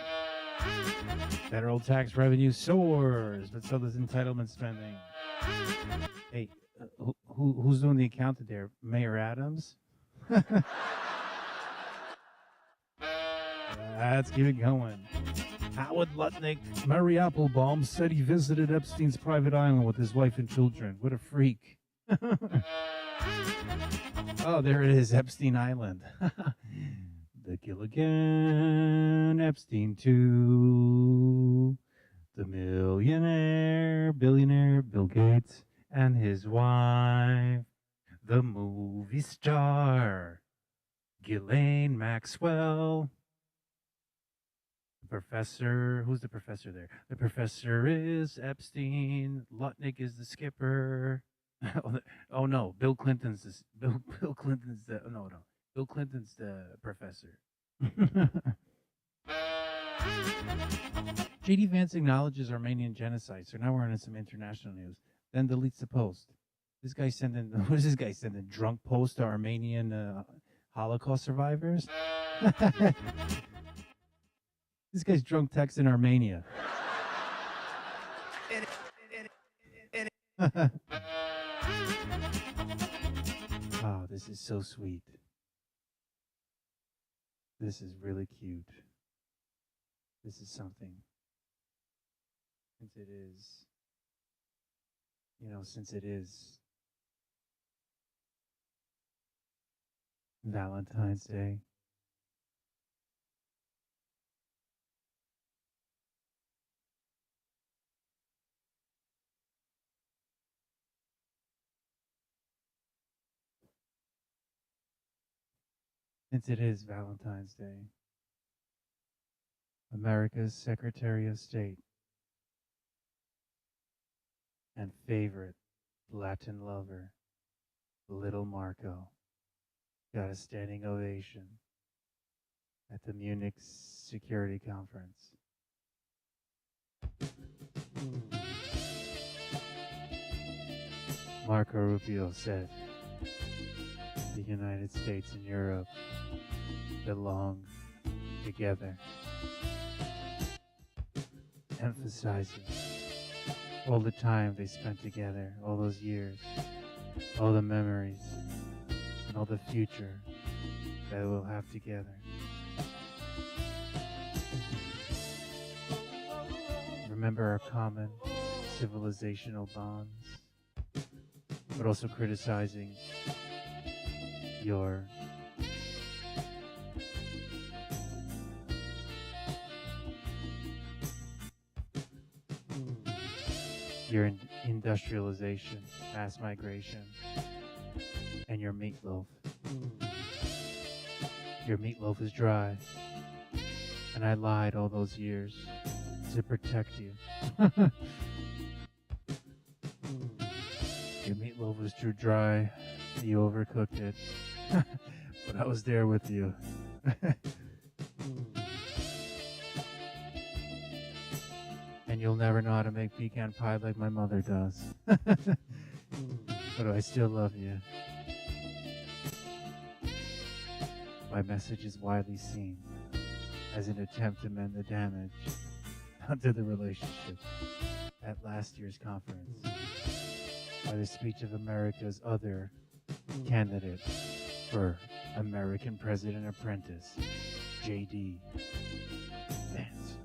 S1: Federal tax revenue soars, but so does entitlement spending. Hey, who's doing the accountant there? Mayor Adams? Let's keep it going. Howard Lutnick.
S5: Murray Applebaum said he visited Epstein's private island with his wife and children.
S1: What a freak. Oh, there it is, Epstein Island. The Gilligan Epstein 2. The billionaire Bill Gates and his wife. The movie star Ghislaine Maxwell. The professor, who's the professor there? The professor is Epstein. Lutnick is the skipper. Oh no, Bill Clinton's the professor. JD Vance acknowledges Armenian genocide, so now we're into some international news. Then deletes the post. This guy sending, what is this guy sending? Drunk posts to Armenian Holocaust survivors? This guy's drunk texting Armenia. Oh, this is so sweet. This is really cute. This is something. Since it is Valentine's Day. Since it is Valentine's Day, America's Secretary of State and favorite Latin lover, Little Marco, got a standing ovation at the Munich Security Conference. Marco Rubio said, "The United States and Europe belong together," emphasizing all the time they spent together, all those years, all the memories, and all the future that we'll have together. Remember our common civilizational bonds, but also criticizing your industrialization, mass migration, and your meatloaf. Your meatloaf is dry, and I lied all those years to protect you. Your meatloaf was too dry, you overcooked it, but I was there with you. And you'll never know how to make pecan pie like my mother does. But I still love you. My message is widely seen as an attempt to mend the damage to the relationship at last year's conference by the speech of America's other candidate for American President Apprentice, JD Vance.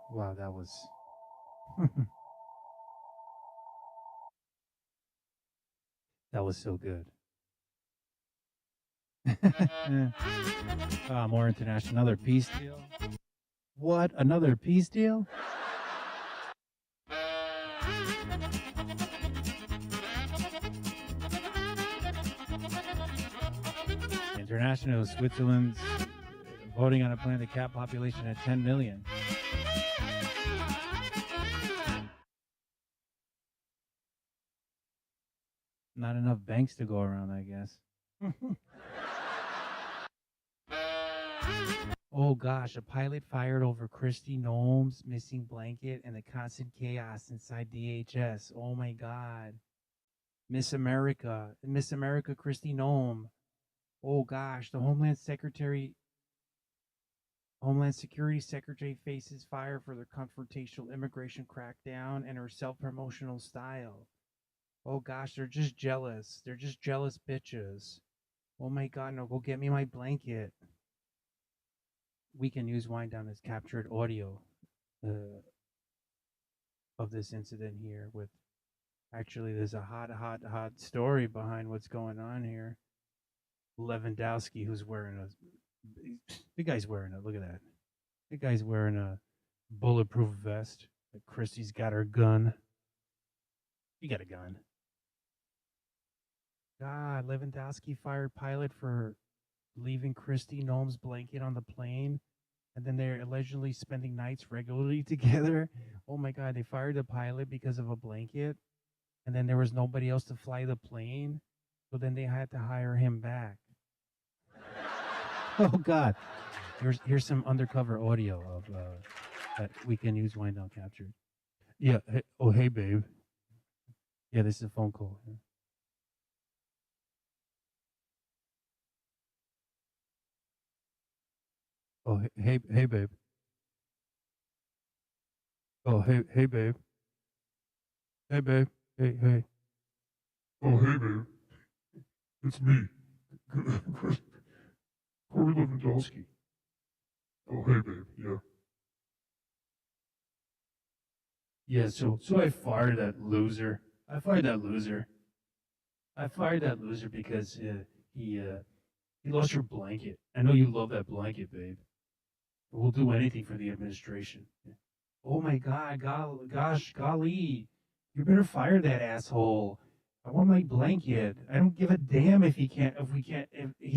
S1: Wow, that was that was so good. More international, another peace deal. What? Another peace deal? International, Switzerland's voting on a plan to cap population at 10 million. Not enough banks to go around, I guess. Oh gosh, a pilot fired over Kristi Noem's missing blanket and the constant chaos inside DHS. Oh my God. Miss America, Kristi Noem. Oh gosh, the Homeland Security Secretary faces fire for their confrontational immigration crackdown and her self-promotional style. Oh gosh, they're just jealous. They're just jealous bitches. Oh my God, no, go get me my blanket. Weekend News Wind Down has captured audio of this incident here with, actually, there's a hot story behind what's going on here. Lewandowski, who's wearing the guy's wearing look at that. The guy's wearing a bulletproof vest. Kristi's got her gun. You got a gun. God, Lewandowski fired pilot for leaving Kristi Noem's blanket on the plane, and then they're allegedly spending nights regularly together. Oh my God, they fired the pilot because of a blanket, and then there was nobody else to fly the plane, so then they had to hire him back. Oh God, here's some undercover audio of that Weekend News Wind Down captured. Yeah. Hey babe. Yeah, this is a phone call. Oh, hey babe. Oh, hey babe. Hey babe. Hey.
S5: Oh, hey, babe. It's me, Corey Lewandowski. Oh, hey, babe. Yeah.
S1: Yeah, so I fired that loser. I fired that loser because he lost your blanket. I know you love that blanket, babe. But we'll do anything for the administration. Oh my God, golly. You better fire that asshole. I want my blanket. I don't give a damn if he's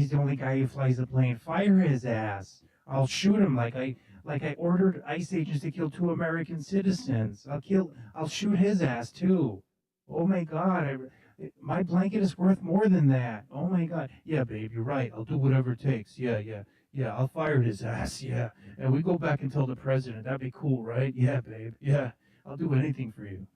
S1: the only guy who flies the plane. Fire his ass. I'll shoot him like I ordered ICE agents to kill 2 American citizens. I'll shoot his ass too. Oh my God, my blanket is worth more than that. Oh my God. Yeah, babe, you're right. I'll do whatever it takes. Yeah, I'll fire his ass. Yeah. And we go back and tell the president. That'd be cool, right? Yeah, babe. Yeah. I'll do anything for you.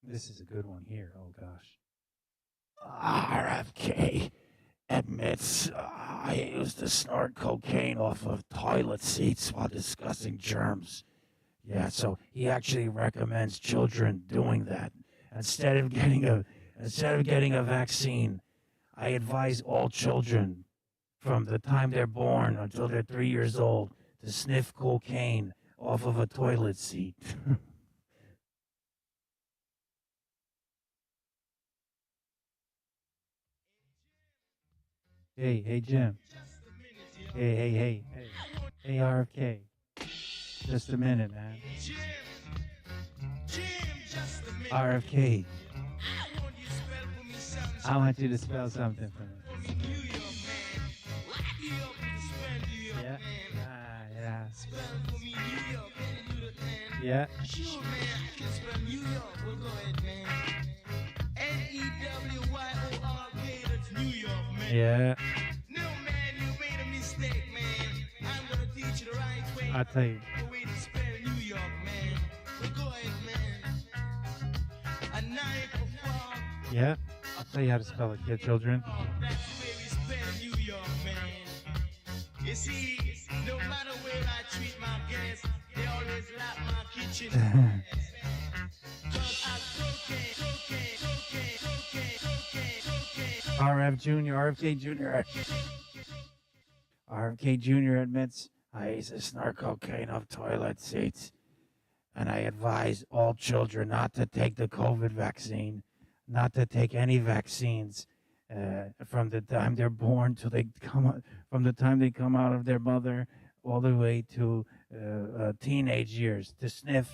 S1: This is a good one here. Oh gosh. RFK admits I used to snort cocaine off of toilet seats while discussing germs. Yeah, so he actually recommends children doing that instead of getting a vaccine. I advise all children from the time they're born until they're 3 years old to sniff cocaine off of a toilet seat. Hey, Jim. Hey, RFK. Just a minute, man. RFK. I want you to spell something for me. Yeah. Yeah. Yeah.
S2: No, man, you made a mistake, man. I'm gonna teach you the right way.
S1: I'll tell you.
S2: The way to spell New York, man. Well, go ahead, man. A knife, a fork.
S1: Yeah. I'll tell you how to spell it, kid children.
S2: That's the way we spell New York, man. You see, no matter where I treat my guests, they always lap my kitchen.
S1: RFK Jr. admits I used to snort cocaine off toilet seats, and I advise all children not to take the COVID vaccine, not to take any vaccines from the time they're born till from the time they come out of their mother all the way to teenage years to sniff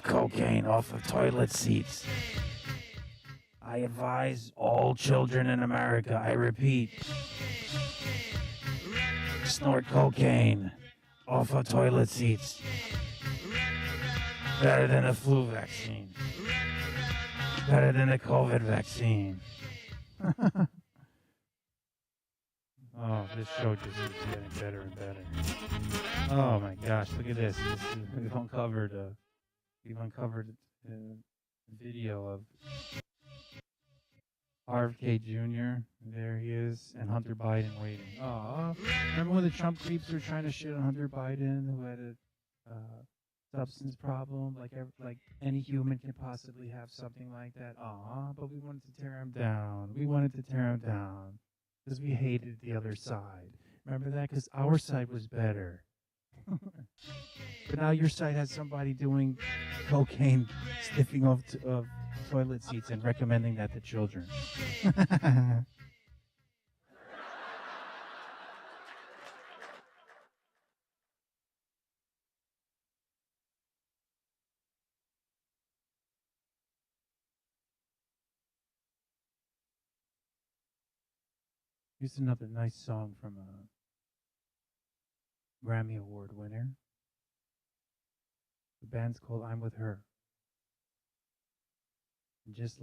S1: cocaine off of toilet seats. I advise all children in America, I repeat, snort cocaine off of toilet seats. Better than a flu vaccine. Better than a COVID vaccine. Oh, this show just keeps getting better and better. Oh my gosh, look at this. We've uncovered a video of RFK Jr. There he is, and Hunter Biden waiting. Aw, remember when the Trump creeps were trying to shit on Hunter Biden, who had a substance problem, like any human can possibly have something like that. Aw, but we wanted to tear him down. We wanted to tear him down because we hated the other side. Remember that? Because our side was better. But now your side has somebody doing cocaine, sniffing off of toilet seats and recommending that to children. Here's another nice song from a Grammy Award winner. The band's called I'm With Her. And just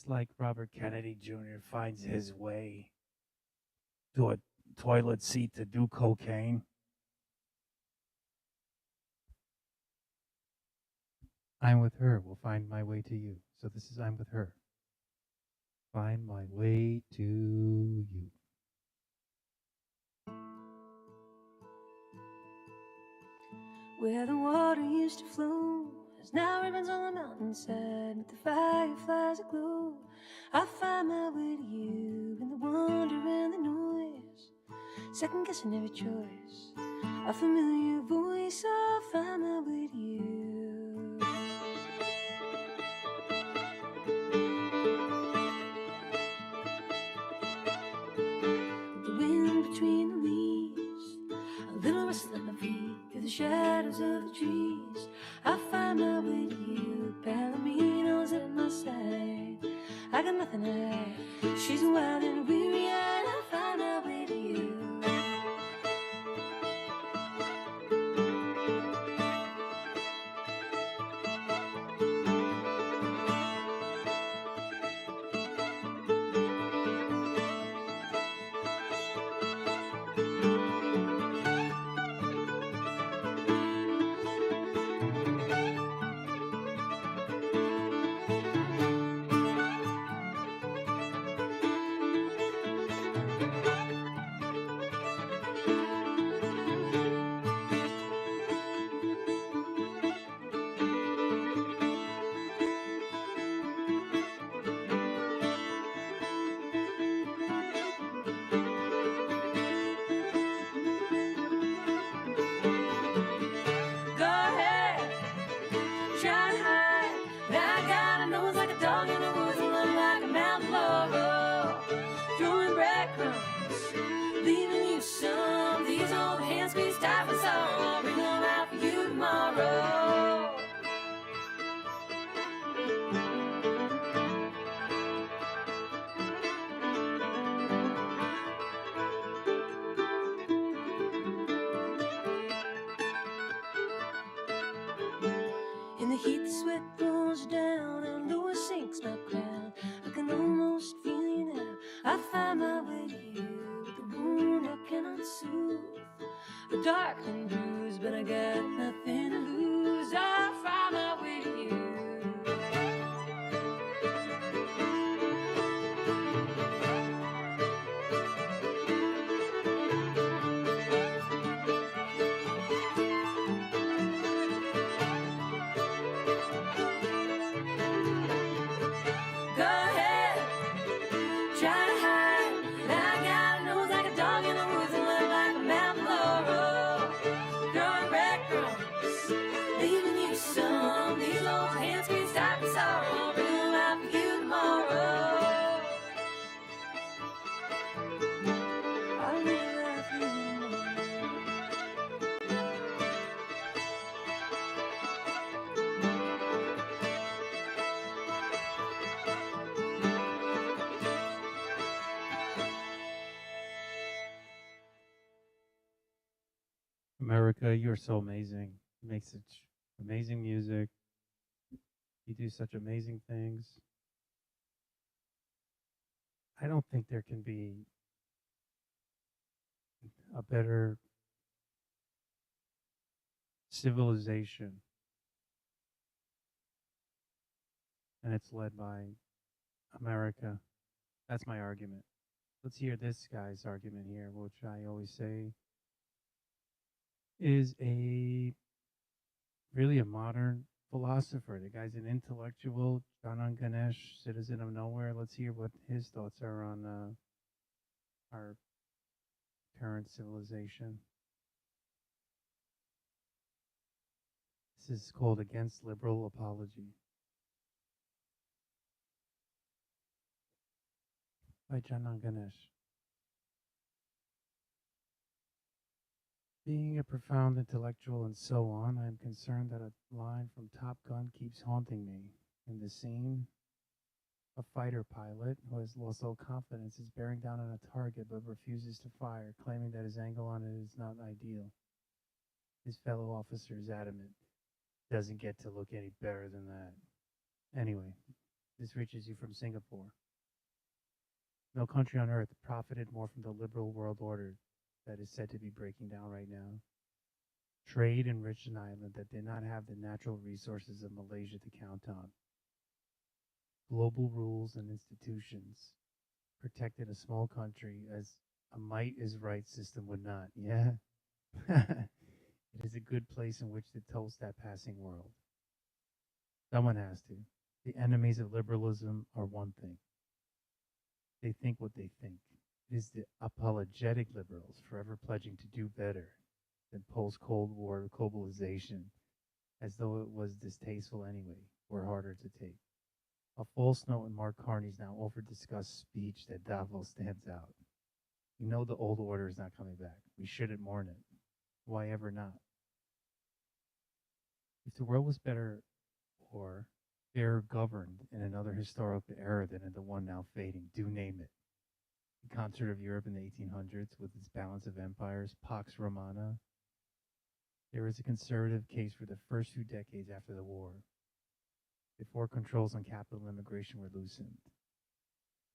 S1: like Robert Kennedy Jr. finds his way to a toilet seat to do cocaine, I'm With Her will find my way to you. So this is I'm With Her. Find my way to you.
S7: Where the water used to flow, there's now ribbons on the mountainside with the fireflies aglow. I find my way to you in the wonder and the noise, second guessing every choice. A familiar voice, I find my way to you. The wind between the leaves, a little rustling at my feet through the shadows of the trees. I find my way to you, Palominos at my side. I got nothing to hide. She's wild and weary-eyed. I find my way to you. In the heat, the sweat rolls down and lower sinks my crown. I can almost feel you now. I find my way to you with the wound I cannot soothe. A dark and bruised, but I got nothing to lose. I find my way to you.
S1: America, you're so amazing. You make such amazing music. You do such amazing things. I don't think there can be a better civilization, and it's led by America. That's my argument. Let's hear this guy's argument here, which I always say is really a modern philosopher. The guy's an intellectual, Janan Ganesh, citizen of nowhere. Let's hear what his thoughts are on our current civilization. This is called Against Liberal Apology by Janan Ganesh. Being a profound intellectual and so on, I am concerned that a line from Top Gun keeps haunting me. In the scene, a fighter pilot who has lost all confidence is bearing down on a target but refuses to fire, claiming that his angle on it is not ideal. His fellow officer is adamant. Doesn't get to look any better than that. Anyway, this reaches you from Singapore. No country on earth profited more from the liberal world order that is said to be breaking down right now. Trade enriched an island that did not have the natural resources of Malaysia to count on. Global rules and institutions protected a small country as a might is right system would not. Yeah? It is a good place in which to toast that passing world. Someone has to. The enemies of liberalism are one thing. They think what they think. It is the apologetic liberals forever pledging to do better than post-Cold War globalization, as though it was distasteful anyway, or harder to take. A false note in Mark Carney's now over-discussed speech that Davos stands out. We know the old order is not coming back. We shouldn't mourn it. Why ever not? If the world was better or fairer governed in another historical era than in the one now fading, do name it. The concert of Europe in the 1800s with its balance of empires, Pax Romana. There is a conservative case for the first few decades after the war, before controls on capital immigration were loosened.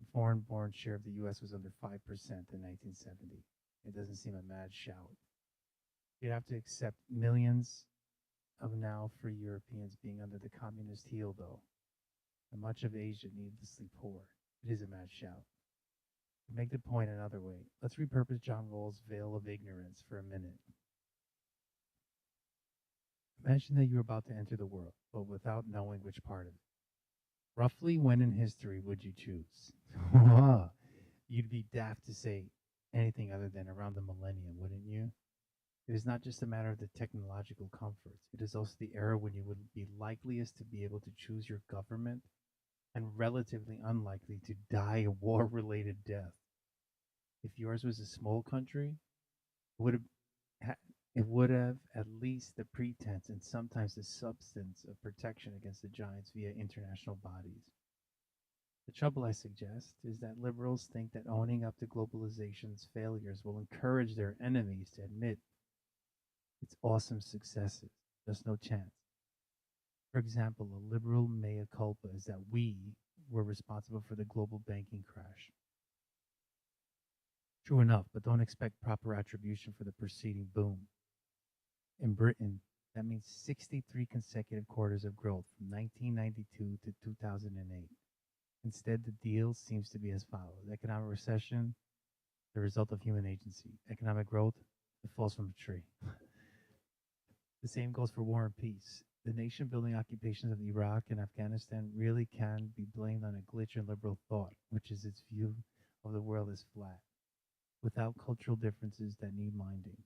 S1: The foreign-born share of the U.S. was under 5% in 1970. It doesn't seem a mad shout. You'd have to accept millions of now free Europeans being under the communist heel, though, and much of Asia needlessly poor. It is a mad shout. To make the point another way, let's repurpose John Rawls' veil of ignorance for a minute. Imagine that you're about to enter the world, but without knowing which part of it. Roughly when in history would you choose? You'd be daft to say anything other than around the millennium, wouldn't you? It is not just a matter of the technological comforts. It is also the era when you would be likeliest to be able to choose your government and relatively unlikely to die a war-related death. If yours was a small country, it would have at least the pretense and sometimes the substance of protection against the giants via international bodies. The trouble, I suggest, is that liberals think that owning up to globalization's failures will encourage their enemies to admit its awesome successes. There's no chance. For example, a liberal mea culpa is that we were responsible for the global banking crash. True enough, but don't expect proper attribution for the preceding boom. In Britain, that means 63 consecutive quarters of growth from 1992 to 2008. Instead, the deal seems to be as follows. Economic recession, the result of human agency. Economic growth, it falls from a tree. The same goes for war and peace. The nation-building occupations of Iraq and Afghanistan really can be blamed on a glitch in liberal thought, which is its view of the world as flat, without cultural differences that need minding.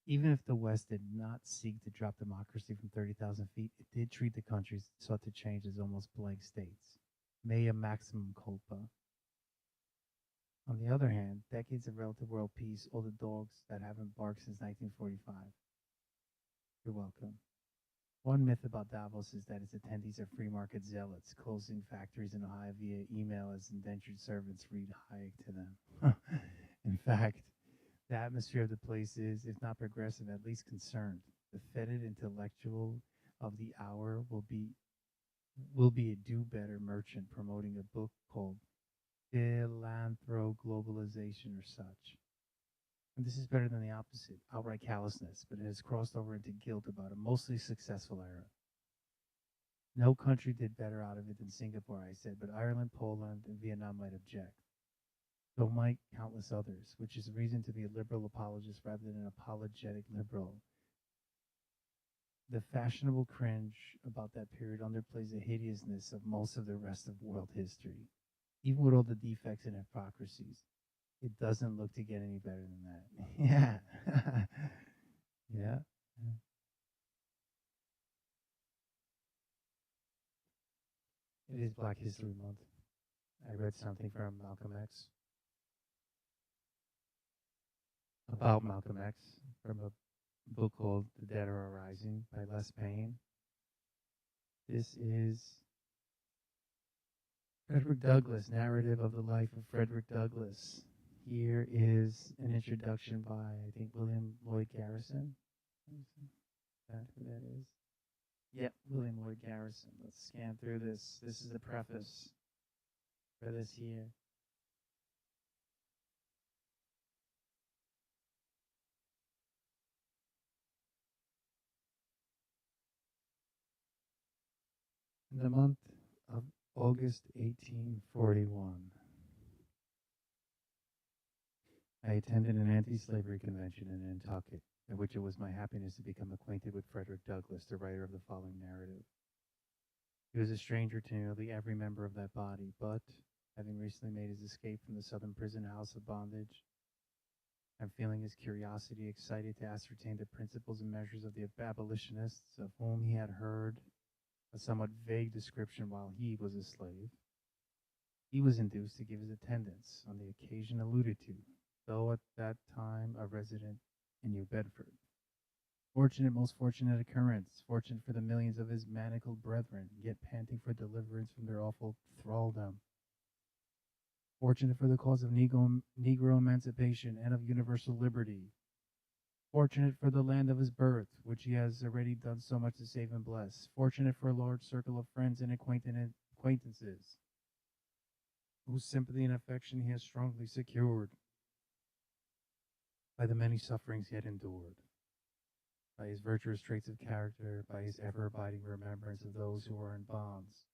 S1: Even if the West did not seek to drop democracy from 30,000 feet, it did treat the countries it sought to change as almost blank states. Mea maximum culpa. On the other hand, decades of relative world peace owe the dogs that haven't barked since 1945. You're welcome. One myth about Davos is that its attendees are free market zealots, closing factories in Ohio via email as indentured servants read Hayek to them. In fact, The atmosphere of the place is, if not progressive, at least concerned. The fetid intellectual of the hour will be a do-better merchant promoting a book called Philanthro Globalization or such. And this is better than the opposite, outright callousness, but it has crossed over into guilt about a mostly successful era. No country did better out of it than Singapore, I said, but Ireland, Poland, and Vietnam might object. So might countless others, which is a reason to be a liberal apologist rather than an apologetic liberal. The fashionable cringe about that period underplays the hideousness of most of the rest of world history. Even with all the defects and hypocrisies, it doesn't look to get any better than that. Yeah. Yeah. It is Black History Month. I read something from Malcolm X about Malcolm X from a book called The Dead Are Arising by Les Payne. This is Frederick Douglass, narrative of the life of Frederick Douglass. Here is an introduction by, I think, William Lloyd Garrison. Is that who that is? Yep, William Lloyd Garrison. Let's scan through this. This is the preface for this here. In the month of August 1841, I attended an anti-slavery convention in Nantucket, at which it was my happiness to become acquainted with Frederick Douglass, the writer of the following narrative. He was a stranger to nearly every member of that body, but, having recently made his escape from the southern prison house of bondage, and feeling his curiosity excited to ascertain the principles and measures of the abolitionists of whom he had heard a somewhat vague description while he was a slave, he was induced to give his attendance on the occasion alluded to, though at that time a resident in New Bedford. Fortunate, most fortunate occurrence, fortunate for the millions of his manacled brethren, yet panting for deliverance from their awful thraldom. Fortunate for the cause of Negro emancipation and of universal liberty. Fortunate for the land of his birth, which he has already done so much to save and bless. Fortunate for a large circle of friends and acquaintances, whose sympathy and affection he has strongly secured by the many sufferings he had endured, by his virtuous traits of character, by his ever-abiding remembrance of those who are in bonds,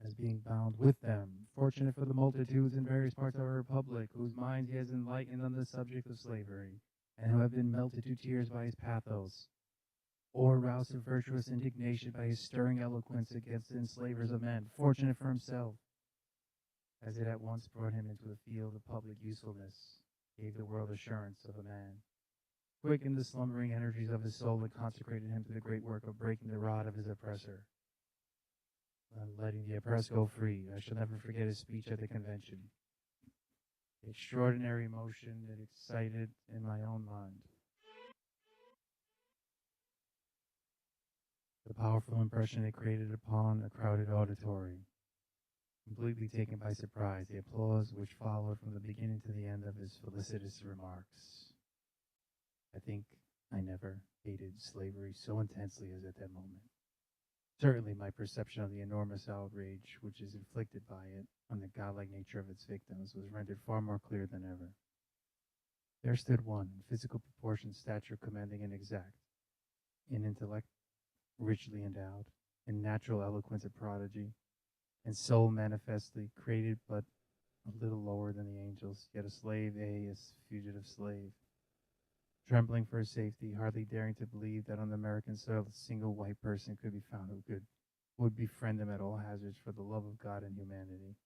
S1: as being bound with them. Fortunate for the multitudes in various parts of our republic, whose minds he has enlightened on the subject of slavery, and who have been melted to tears by his pathos, or roused to virtuous indignation by his stirring eloquence against the enslavers of men. Fortunate for himself, as it at once brought him into the field of public usefulness, gave the world assurance of a man, quickened the slumbering energies of his soul, and consecrated him to the great work of breaking the rod of his oppressor, and letting the oppressed go free. I shall never forget his speech at the convention. The extraordinary emotion it excited in my own mind. The powerful impression it created upon a crowded auditory. Completely taken by surprise, the applause which followed from the beginning to the end of his felicitous remarks. I think I never hated slavery so intensely as at that moment. Certainly my perception of the enormous outrage which is inflicted by it on the godlike nature of its victims was rendered far more clear than ever. There stood one, in physical proportion, stature commanding and exact, in intellect richly endowed, in natural eloquence a prodigy, and soul manifestly created but a little lower than the angels, yet a slave, a fugitive slave, trembling for his safety, hardly daring to believe that on the American soil a single white person could be found who would befriend him at all hazards for the love of God and humanity,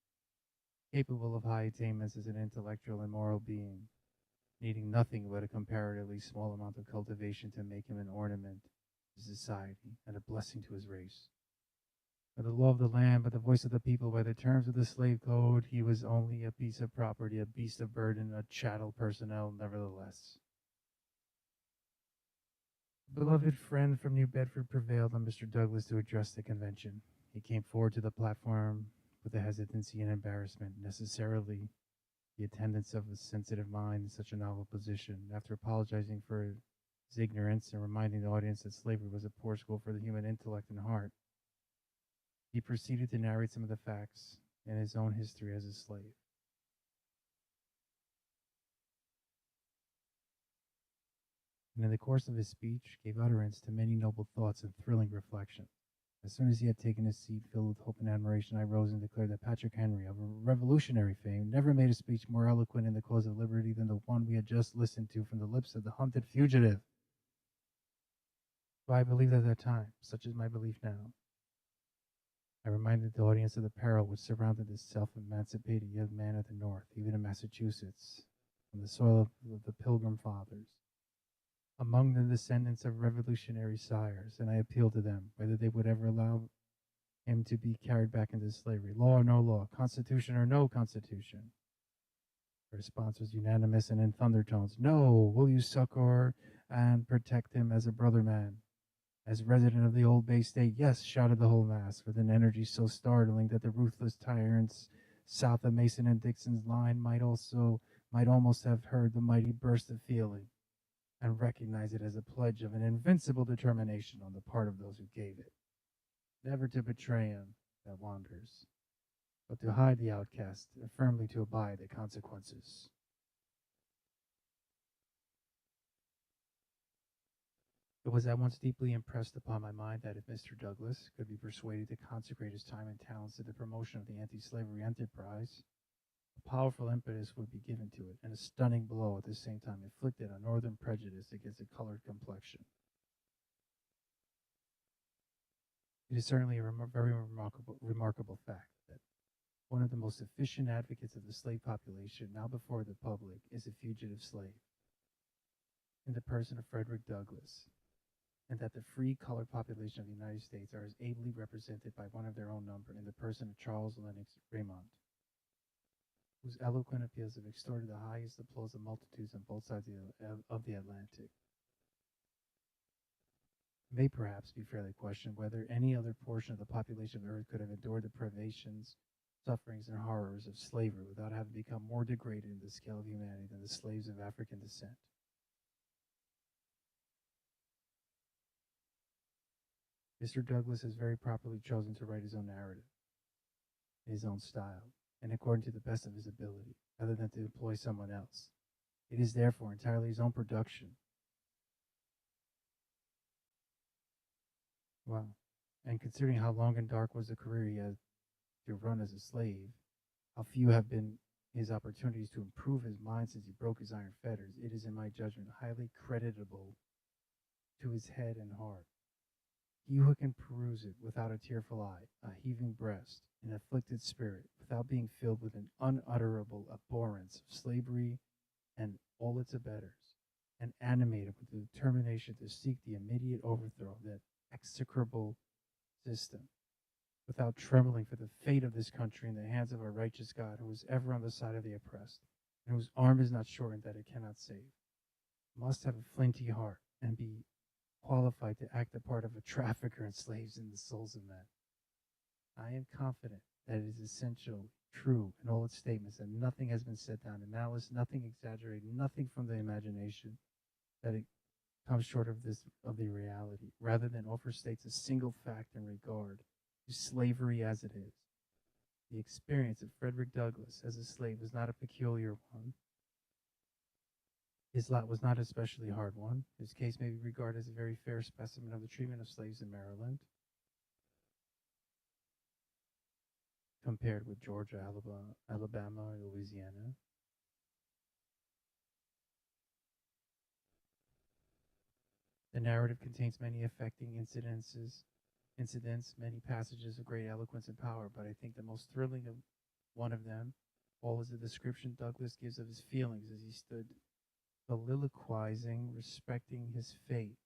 S1: capable of high attainments as an intellectual and moral being, needing nothing but a comparatively small amount of cultivation to make him an ornament to society and a blessing to his race. By the law of the land, by the voice of the people, by the terms of the slave code, he was only a piece of property, a beast of burden, a chattel personnel, nevertheless. A beloved friend from New Bedford prevailed on Mr. Douglass to address the convention. He came forward to the platform with a hesitancy and embarrassment necessarily the attendance of a sensitive mind in such a novel position. After apologizing for his ignorance and reminding the audience that slavery was a poor school for the human intellect and heart, he proceeded to narrate some of the facts in his own history as a slave. And in the course of his speech, gave utterance to many noble thoughts and thrilling reflection. As soon as he had taken his seat filled with hope and admiration, I rose and declared that Patrick Henry, of revolutionary fame, never made a speech more eloquent in the cause of liberty than the one we had just listened to from the lips of the hunted fugitive. So I believed at that time, such is my belief now. I reminded the audience of the peril which surrounded this self-emancipated young man of the North, even in Massachusetts, on the soil of the Pilgrim Fathers, among the descendants of revolutionary sires, and I appealed to them whether they would ever allow him to be carried back into slavery, law or no law, constitution or no constitution. The response was unanimous and in thunder tones. No, will you succor and protect him as a brother man? As resident of the old Bay State, yes, shouted the whole mass, with an energy so startling that the ruthless tyrants south of Mason and Dixon's line might almost have heard the mighty burst of feeling and recognize it as a pledge of an invincible determination on the part of those who gave it, never to betray him that wanders, but to hide the outcast and firmly to abide the consequences. It was at once deeply impressed upon my mind that if Mr. Douglas could be persuaded to consecrate his time and talents to the promotion of the anti-slavery enterprise, a powerful impetus would be given to it, and a stunning blow at the same time inflicted on northern prejudice against a colored complexion. It is certainly a very remarkable fact that one of the most efficient advocates of the slave population now before the public is a fugitive slave, in the person of Frederick Douglass, and that the free colored population of the United States are as ably represented by one of their own number in the person of Charles Lennox Fremont, whose eloquent appeals have extorted the highest applause of multitudes on both sides of the Atlantic. It may perhaps be fairly questioned whether any other portion of the population of Earth could have endured the privations, sufferings, and horrors of slavery without having become more degraded in the scale of humanity than the slaves of African descent. Mr. Douglas has very properly chosen to write his own narrative, in his own style, and according to the best of his ability, rather than to employ someone else. It is therefore entirely his own production. Wow. And considering how long and dark was the career he had to run as a slave, how few have been his opportunities to improve his mind since he broke his iron fetters, it is, in my judgment, highly creditable to his head and heart. He who can peruse it without a tearful eye, a heaving breast, an afflicted spirit, without being filled with an unutterable abhorrence of slavery and all its abettors, and animated with the determination to seek the immediate overthrow of that execrable system, without trembling for the fate of this country in the hands of a righteous God who is ever on the side of the oppressed, and whose arm is not shortened that it cannot save, must have a flinty heart and be qualified to act the part of a trafficker in slaves in the souls of men. I am confident that it is essentially true in all its statements that nothing has been set down in malice, nothing exaggerated, nothing from the imagination, that it comes short of the reality, rather than overstates a single fact in regard to slavery as it is. The experience of Frederick Douglass as a slave was not a peculiar one. His lot was not an especially hard one. His case may be regarded as a very fair specimen of the treatment of slaves in Maryland, compared with Georgia, Alabama, or Louisiana. The narrative contains many affecting incidents, many passages of great eloquence and power, but I think the most thrilling of one of them all is the description Douglas gives of his feelings as he stood soliloquizing respecting his fate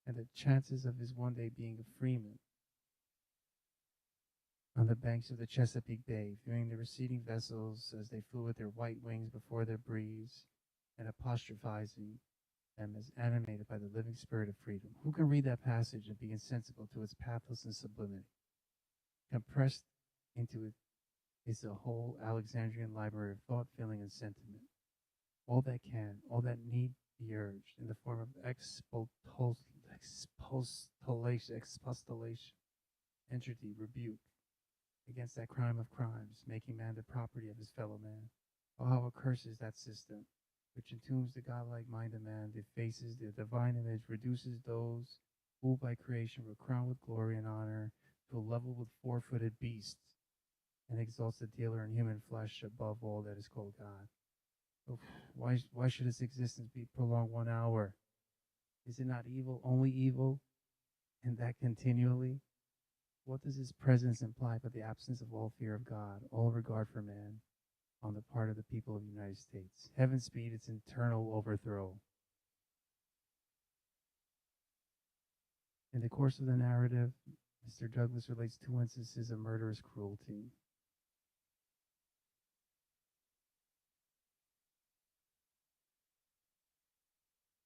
S1: and the chances of his one day being a freeman on the banks of the Chesapeake Bay, viewing the receding vessels as they flew with their white wings before their breeze, and apostrophizing them as animated by the living spirit of freedom. Who can read that passage and be insensible to its pathos and sublimity, compressed into It's a whole Alexandrian library of thought, feeling, and sentiment. All that can, all that need be urged in the form of expostulation, entity, rebuke, against that crime of crimes, making man the property of his fellow man. Oh, how accursed is that system, which entombs the godlike mind of man, defaces the divine image, reduces those who by creation were crowned with glory and honor to a level with four-footed beasts, and exalts the dealer in human flesh above all that is called God. Oh, why should his existence be prolonged 1 hour? Is it not evil, only evil, and that continually? What does his presence imply but the absence of all fear of God, all regard for man on the part of the people of the United States? Heaven speed its internal overthrow. In the course of the narrative, Mr. Douglas relates 2 instances of murderous cruelty.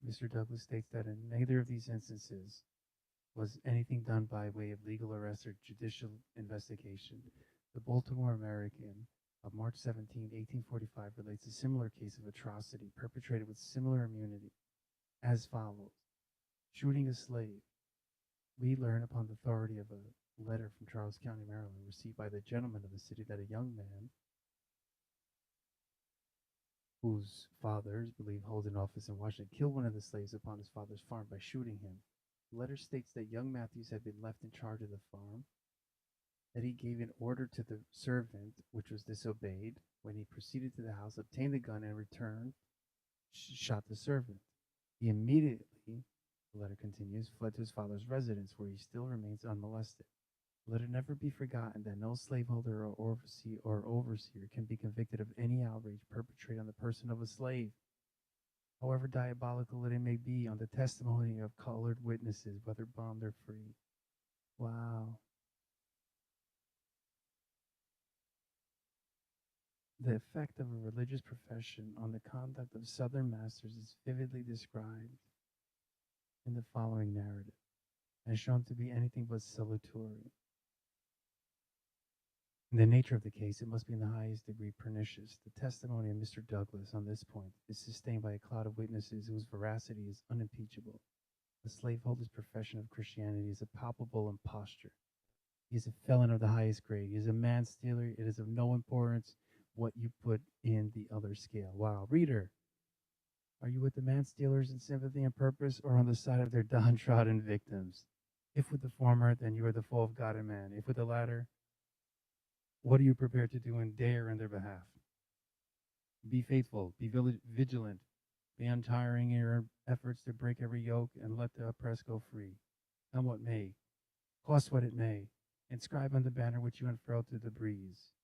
S1: Mr. Douglas states that in neither of these instances was anything done by way of legal arrest or judicial investigation. The Baltimore American of March 17, 1845 relates a similar case of atrocity perpetrated with similar immunity as follows. Shooting a slave. We learn upon the authority of a letter from Charles County, Maryland, received by the gentleman of the city, that a young man whose father is believed holds an office in Washington killed one of the slaves upon his father's farm by shooting him. The letter states that young Matthews had been left in charge of the farm, that he gave an order to the servant, which was disobeyed. When he proceeded to the house, obtained the gun, and returned, shot the servant. He immediately, the letter continues, fled to his father's residence, where he still remains unmolested. Let it never be forgotten that no slaveholder or overseer can be convicted of any outrage perpetrated on the person of a slave, however diabolical it may be, on the testimony of colored witnesses, whether bond or free. Wow. The effect of a religious profession on the conduct of Southern masters is vividly described in the following narrative, and shown to be anything but salutary. In the nature of the case, it must be in the highest degree pernicious. The testimony of Mr. Douglas on this point is sustained by a cloud of witnesses whose veracity is unimpeachable. The slaveholder's profession of Christianity is a palpable imposture. He is a felon of the highest grade. He is a man-stealer. It is of no importance what you put in the other scale. Wow. Reader, are you with the man-stealers in sympathy and purpose, or on the side of their downtrodden victims? If with the former, then you are the foe of God and man. If with the latter, what are you prepared to do and dare in their behalf? Be faithful, be vigilant, be untiring in your efforts to break every yoke and let the oppressed go free. Come what may, cost what it may, inscribe on the banner which you unfurl to the breeze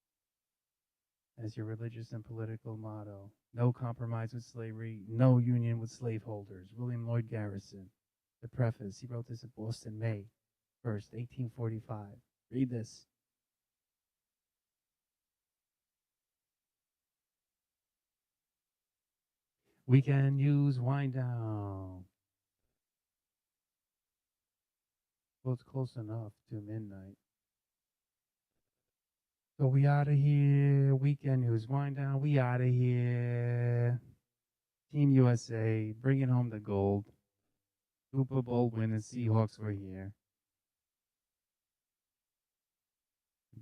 S1: as your religious and political motto: no compromise with slavery, no union with slaveholders. William Lloyd Garrison. The preface, he wrote this in Boston, May 1st, 1845. Read this. We can use wind down. Well, it's close enough to midnight. So we out of here. Weekend news wind down. We out of here. Team USA bringing home the gold. Super Bowl winning Seahawks were here.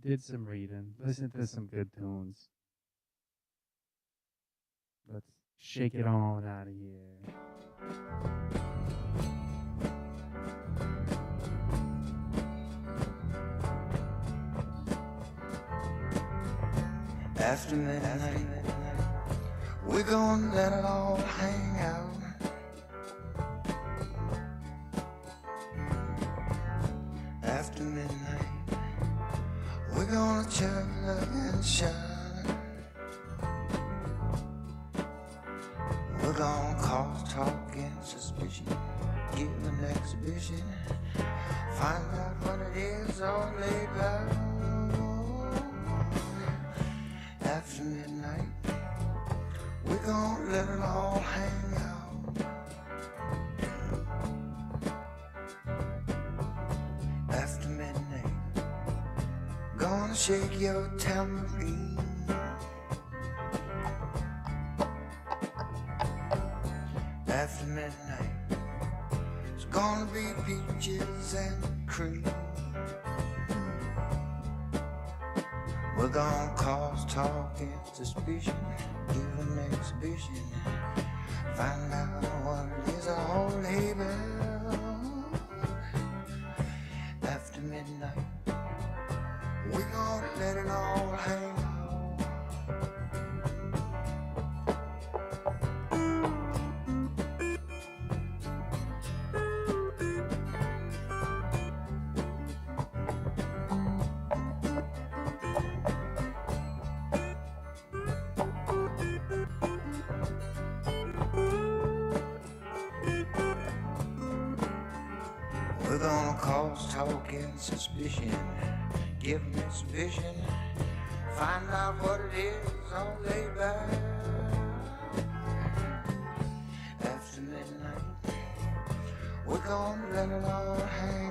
S1: Did some reading. Listened to some good tunes. Let's shake it on out of here.
S2: After midnight, we're gonna let it all hang out. After midnight, we're gonna chug and shine. We're gonna cause talk and suspicion, give an exhibition, find out what it is all about. After midnight, we're gonna let it all hang out. After midnight, gonna gonna shake your tambourine. After midnight, it's gonna be peaches and cream. We're gonna cause talk and suspicion, give an exhibition, find out what it is, a whole label. After midnight, we're gonna let it all hang. We're gonna cause talk and suspicion, give an exhibition, find out what it is, all laid back. After midnight, we're gonna let it all hang.